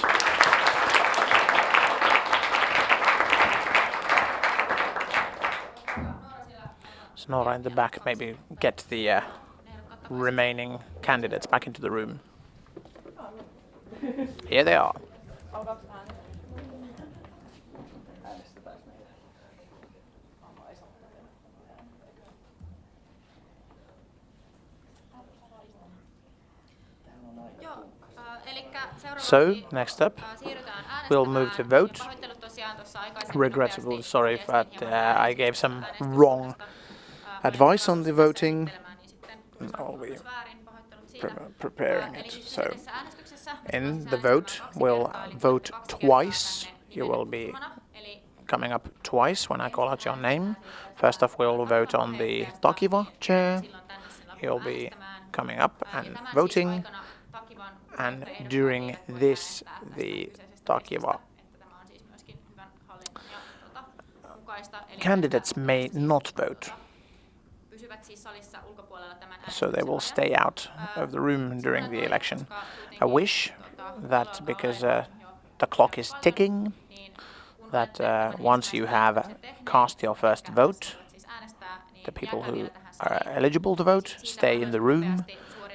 So Nora in the back, maybe get the remaining candidates back into the room. Here they are. So, next up, we'll move to vote. Regrettably sorry that I gave some wrong advice on the voting. I'll be preparing it. So in the vote, we'll vote twice. You will be coming up twice when I call out your name. First off, we'll vote on the Takiva chair. You'll be coming up and voting. And during this, the Takiva candidates may not vote. So they will stay out of the room during the election. I wish that because the clock is ticking, that once you have cast your first vote, the people who are eligible to vote stay in the room,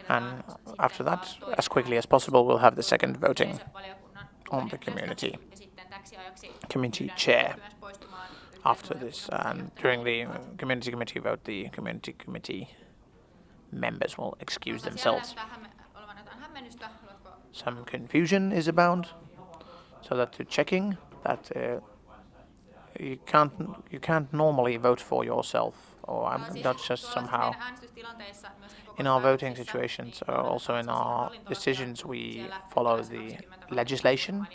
and after that, as quickly as possible, we'll have the second voting on the community chair. After this, and during the community committee vote, the community committee members will excuse themselves. Some confusion is abound, so that you're checking that you can't normally vote for yourself, or not just somehow. In our voting situations, or also in our decisions, we follow the legislation.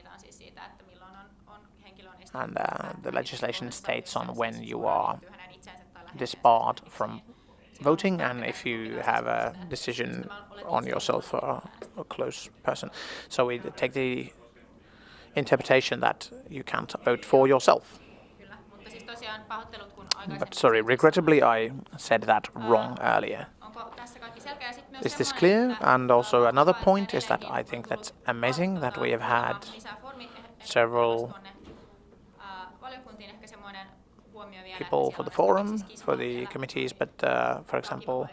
And the legislation states on when you are disbarred from voting and if you have a decision on yourself for a close person. So we take the interpretation that you can't vote for yourself. But sorry, regrettably I said that wrong earlier. Is this clear? And also another point is that I think that's amazing that we have had several people for the forum, for the committees, but for example,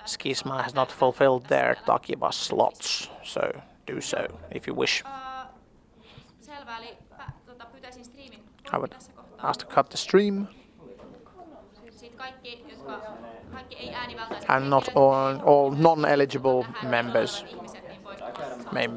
Skisma has not fulfilled their Takiva slots, so do so if you wish. I would ask to cut the stream. And not all non-eligible members may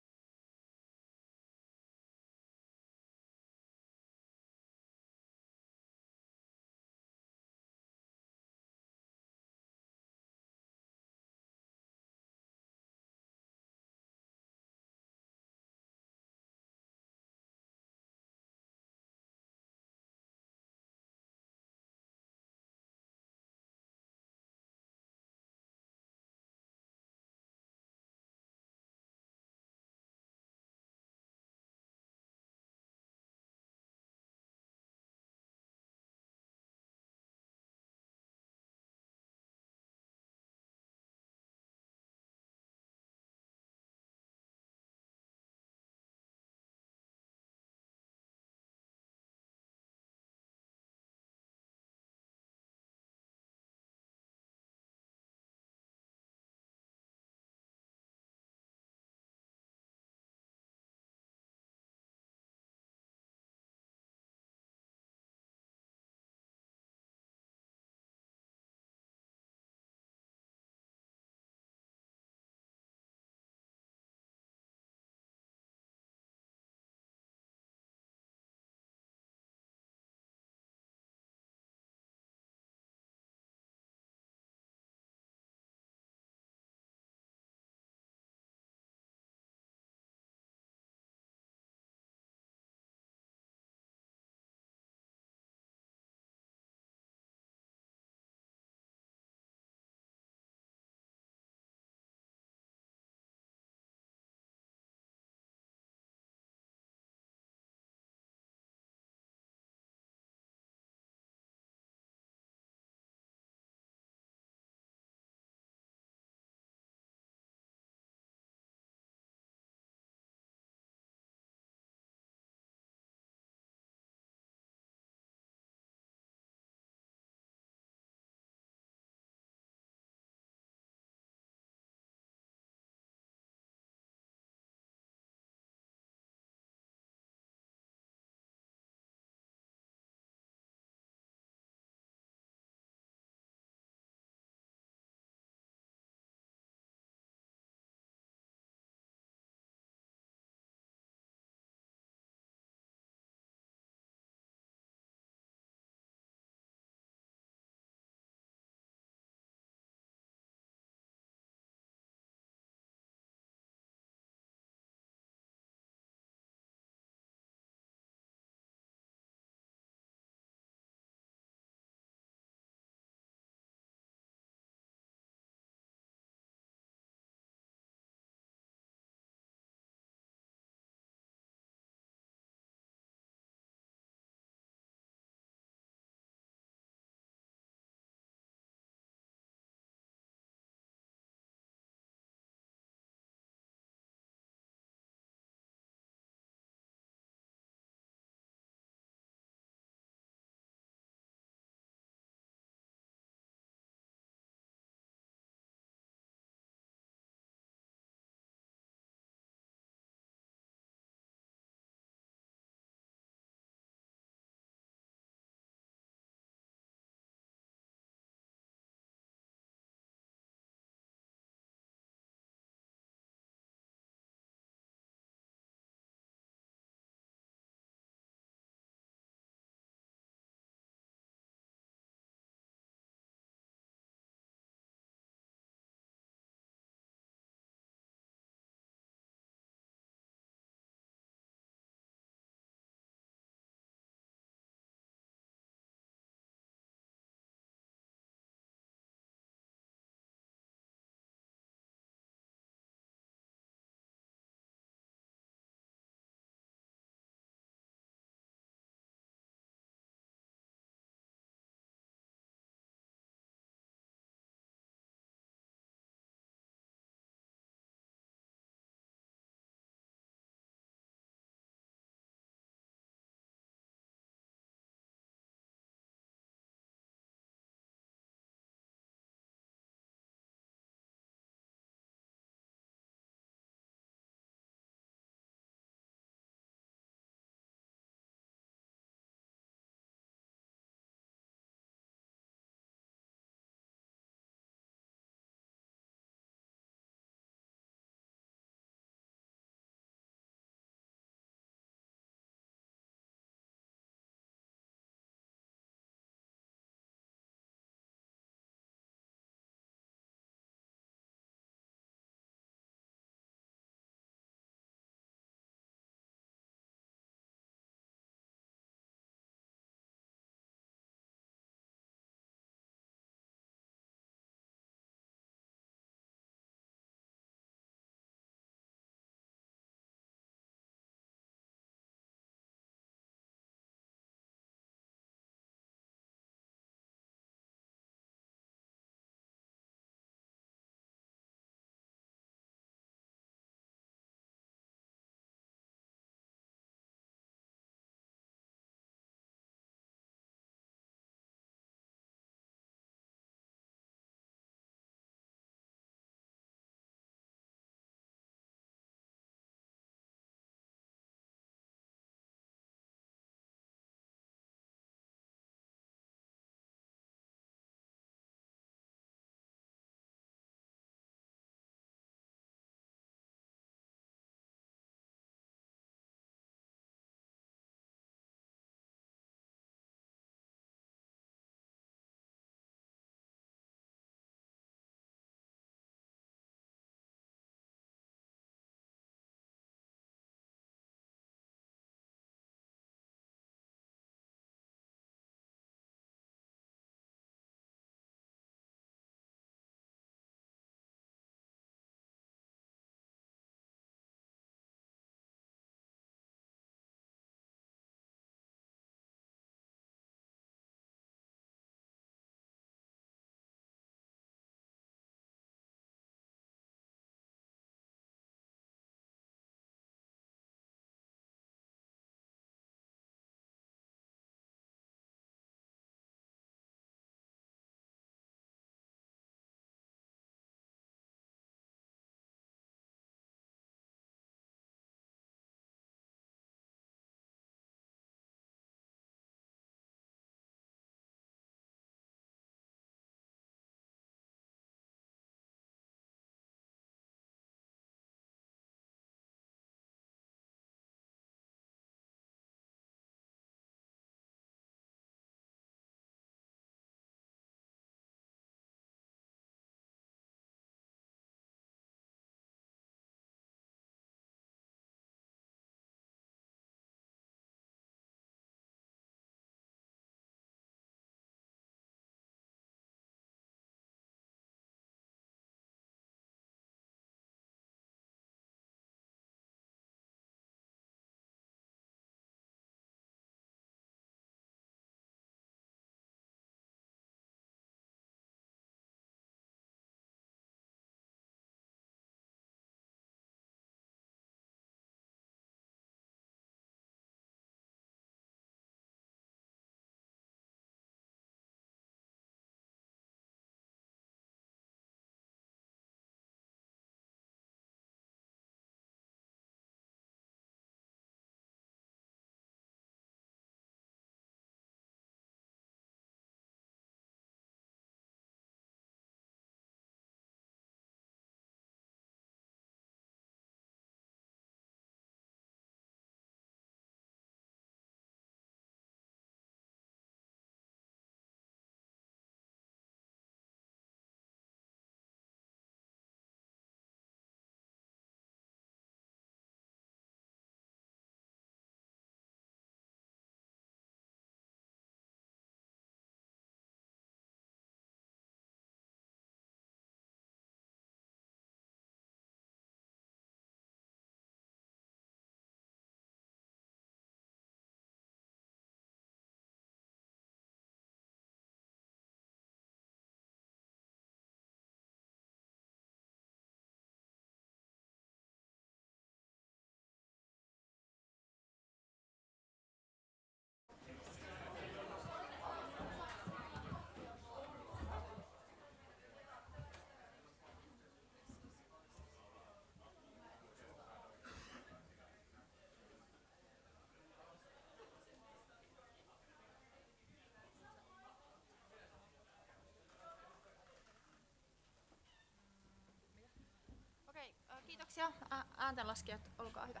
Joo, ääntenlaskijat, olkaa hyvä.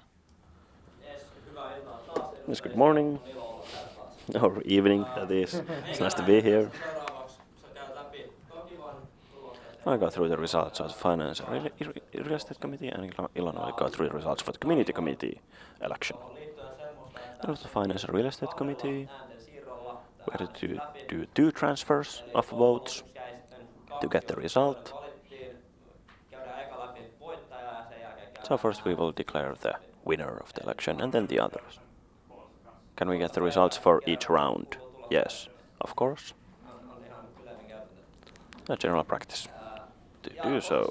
Yes, good morning. Or evening, that is. It's nice to be here. I got through the results of the Finance and Real Estate Committee, and Illinois got through the results for the Community Committee election. And with the Finance and Real Estate Committee, we had to do 2 transfers of votes to get the result. So first we will declare the winner of the election and then the others. Can we get the results for each round? Yes, of course. A general practice to do so.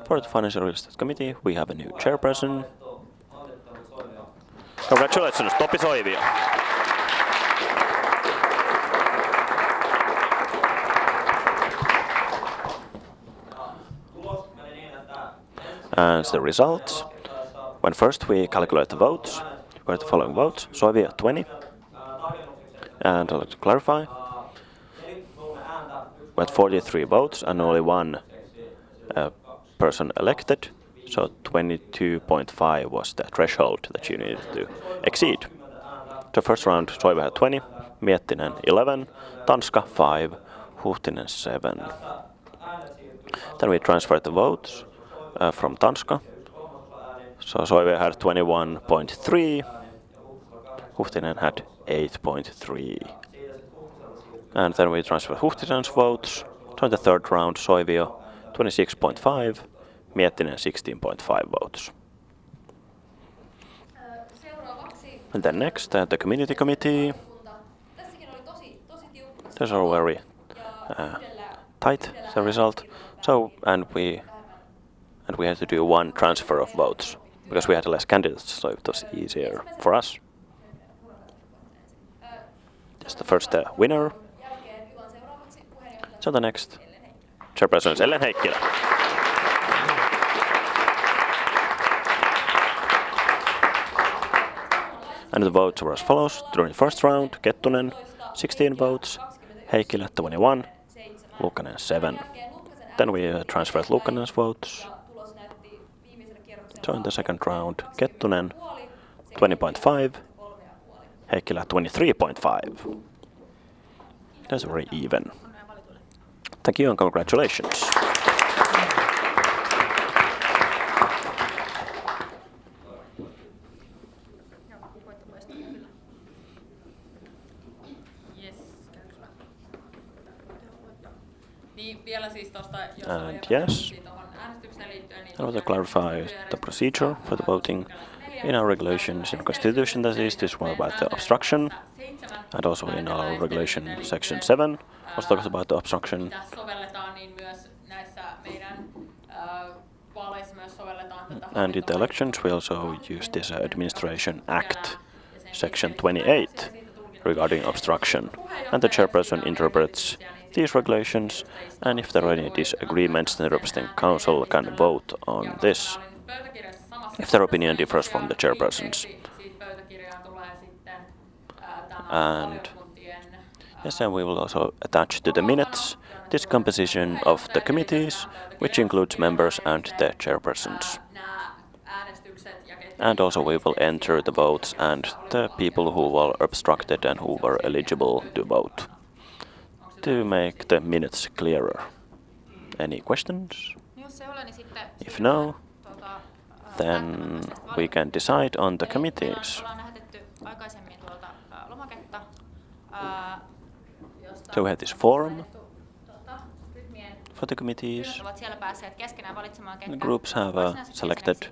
For the Finance and Real Estate Committee, we have a new chairperson. Congratulations, Topi Soivio. And the results. When first we calculate the votes, we have the following votes. Soivio 20. And I'd like to clarify. We had 43 votes and only 1 person elected. So 22.5 was the threshold that you needed to exceed. The first round, Soivio had 20, Miettinen 11, Tanska 5, Huhtinen 7. Then we transferred the votes from Tanska. So Soivio had 21.3, Huhtinen had 8.3. And then we transferred Huhtinen's votes. To the third round, Soivio 26.5, Miettinen 16.5 votes. And then next, the Community Committee. Those are very tight, the result. So, and we had to do 1 transfer of votes because we had less candidates, so it was easier for us. Just the first winner. So the next chairperson is Ellen Heikkilä. And the votes were as follows. During the first round, Kettunen 16 votes, Heikkilä 21, Luukkanen 7. Then we transferred Luukkanen's votes. So in the second round, Kettunen 20.5, Heikkilä 23.5. That's very even. Thank you and congratulations. And yes, I want to clarify the procedure for the voting. In our regulations in Constitution, that is, this one about the obstruction, and also in our regulation section 7, was talks about the obstruction. And in the elections, we also use this Administration Act, section 28, regarding obstruction. And the chairperson interprets these regulations, and if there are any disagreements, then the representing council can vote on this if their opinion differs from the chairperson's. And yes, and we will also attach to the minutes this composition of the committees, which includes members and the chairpersons. And also we will enter the votes and the people who were obstructed and who were eligible to vote, to make the minutes clearer. Any questions? If no, then we can decide on the committees. So we have this form for the committees. The groups have selected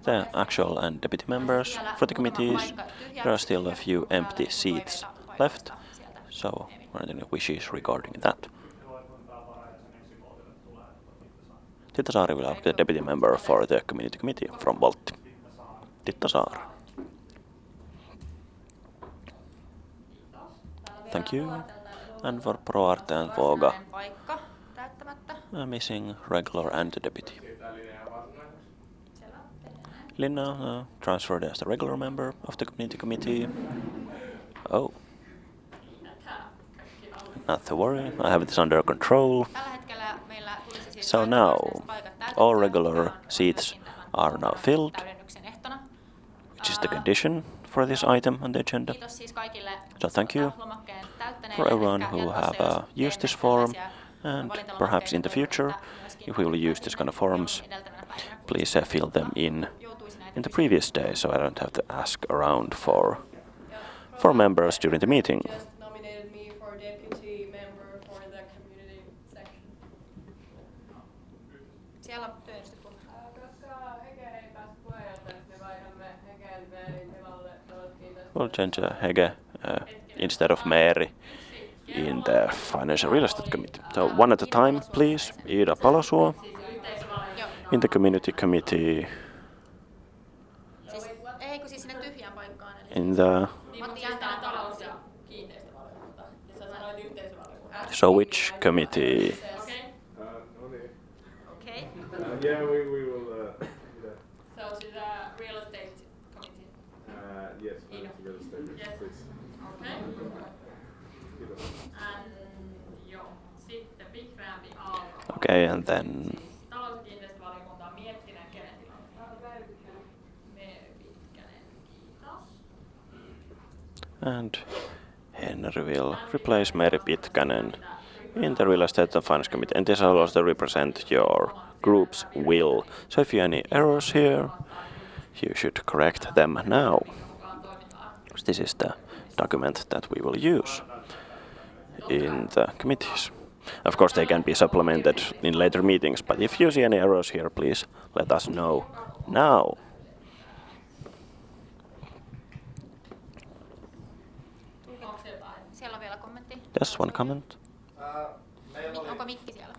the actual and deputy members for the committees. There are still a few empty seats left, so are there any wishes regarding that? Titta Saari will have the deputy member for the community committee from Valtti. Titta Saari. Thank you. And for Pro Arte and Voga, missing regular and the deputy. Linna transferred as the regular member of the community committee. Oh. Not to worry, I have this under control. So now, all regular seats are now filled, which is the condition for this item on the agenda. So thank you for everyone who have used this form, and perhaps in the future, if we will use this kind of forms, please fill them in the previous day, so I don't have to ask around for members during the meeting. Nominated me for deputy member for the community section. Siellä on työllistykunta. Koska Hege ei päässyt puheenjohtajaksi, niin vaihdamme Hegen Meerin tilalle. We'll change Hege instead of Mary in the Financial Real Estate Committee. So one at a time, please. Ida Palasuo in the Community Committee. Siis sinne tyhjään paikkaan. In the so which committee? Okay. Yeah, we will. So to the real estate committee. Yes, real estate. Yes. Please. Okay. And joo, sitten vihreämpi Aalto. Okay, and then Talous- ja kiinteistövaliokunta on Miettinen, kenen tilanne? Meeri Pitkänen, kiitos. and Henry will replace Mary Pitkänen in the Real Estate and Finance Committee, and this will also represent your group's will. So if you have any errors here, you should correct them now. This is the document that we will use in the committees. Of course, they can be supplemented in later meetings, but if you see any errors here, please let us know now. Siellä on vielä kommentti. Just one comment. Onko mikki siellä?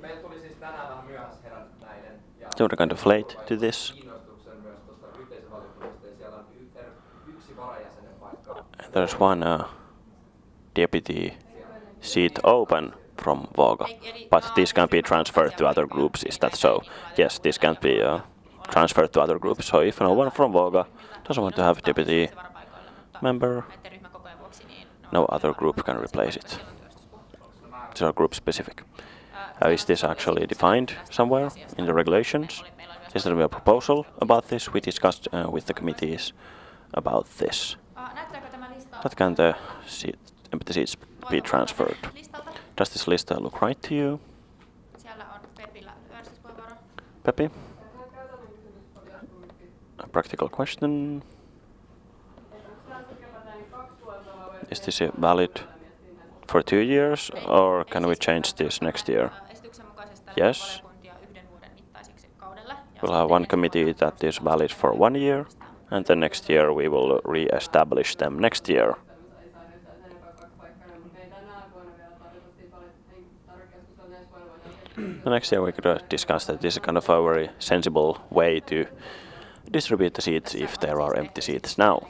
Meillä tuli siis tänään vähän myöhässä herännäinen. So we're kind of late to this. Kiinnostuksen myös tuosta yhteisövaliokunnasta ja siellä on yksi varajäsenen paikka. There's one deputy seat open from Voga, but this can be transferred to other groups. Is that so? Yes, this can be transferred to other groups. So if no one from Voga doesn't want to have deputy member, no other group can replace it. These are group specific. Is this actually defined somewhere in the regulations? Is there a proposal about this? We discussed with the committees about this. But can the empty seats be transferred? Does this list look right to you? Pepi? A practical question. Is this valid for 2 years, or can we change this next year? Yes. We'll have one committee that is valid for 1 year, and the next year we will re-establish them next year. The next year we could discuss that this is kind of a very sensible way to distribute the seats if there are empty seats now.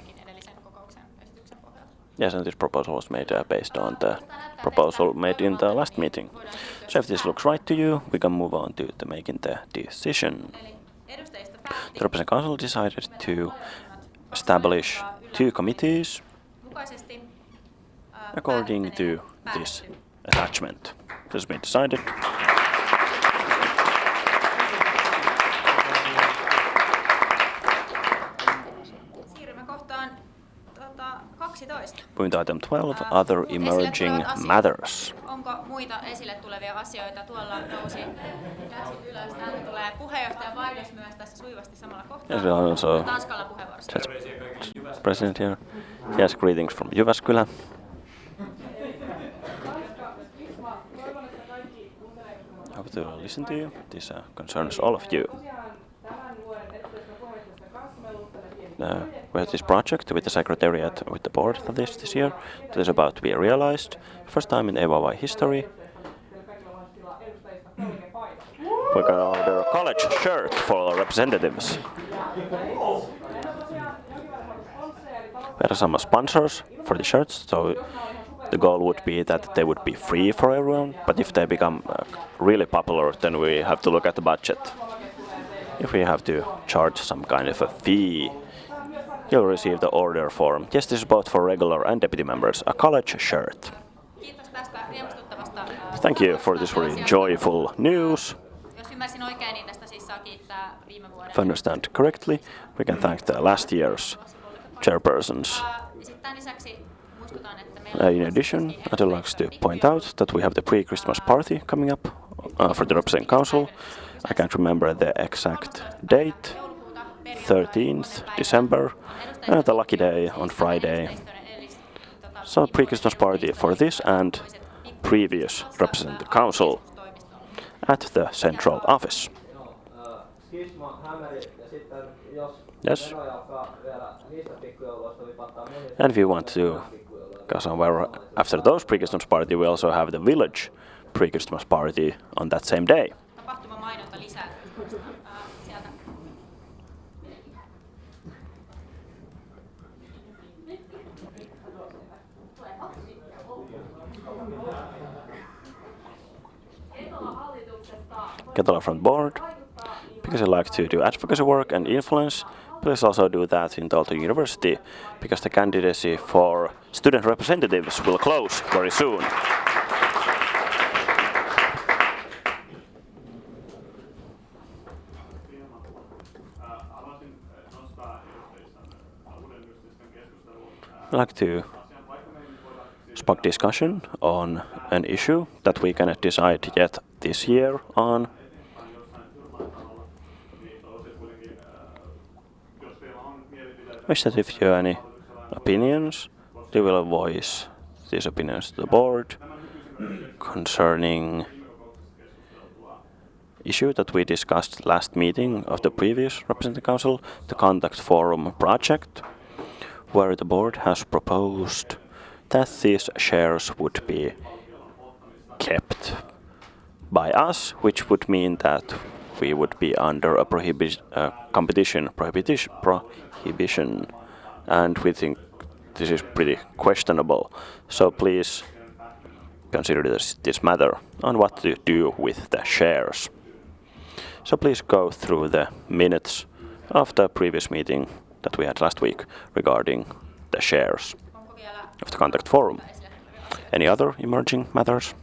Yes, and this proposal was made based on the proposal made in the last meeting. So if this looks right to you, we can move on to making the decision. The Representative Council decided to establish 2 committees according to this attachment. This has been decided. Siirrymme kohtaan 12. Point item 12, other emerging matters. Onko muita esille tulevia asioita? Tuolla nousi käsi ylös. Täältä tulee puheenjohtajan vaihdos myös tässä sujuvasti samalla kohtaa. Yes, also Tanskalla puheenvuorossa. President here. Yes, greetings from Jyväskylä. I hope to listen to you. This concerns all of you. We have this project with the Secretariat, with the board for this year, that is about to be realized. First time in AYYE history. We can order a college shirt for our representatives. There are some sponsors for the shirts, so the goal would be that they would be free for everyone, but if they become really popular, then we have to look at the budget. If we have to charge some kind of a fee you'll receive the order form. Yes, this is both for regular and deputy members, a college shirt. Kiitos tästä riemustuttavasta. Thank you for this very joyful news. Jos ymmärsin oikein, niin tästä siis saa kiittää viime vuoden. If I understand correctly, we can thank the last year's chairpersons. Sitten lisäksi muistutan, että meillä In addition, I'd like to point out that we have the pre-Christmas party coming up for the representing council. I can't remember the exact date, 13th December, and the lucky day on Friday. So pre-Christmas party for this and previous representing council at the central office. Yes. And if you want to go somewhere after those pre-Christmas party, we also have the village pre-Christmas party on that same day. Ketola from board, because I like to do advocacy work and influence, please also do that in Aalto University, because the candidacy for student representatives will close very soon. I'd like to spark discussion on an issue that we cannot decide yet this year on. Wish that if you have any opinions, you will voice these opinions to the board concerning issue that we discussed last meeting of the previous representative council, the contact forum project, where the board has proposed that these shares would be kept by us, which would mean that we would be under a competition prohibition, and we think this is pretty questionable. So please consider this matter on what to do with the shares. So please go through the minutes of the previous meeting that we had last week regarding the shares of the contact forum. Any other emerging matters?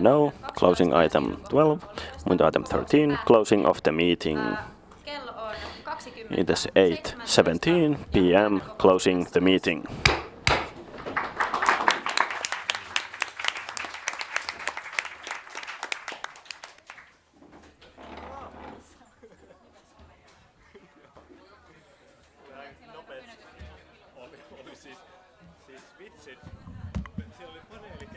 No. Closing item 12. Moving to item 13. Closing of the meeting. It is 8:17 p.m. Closing the meeting. Oli siis vitsit. Siellä oli paneeli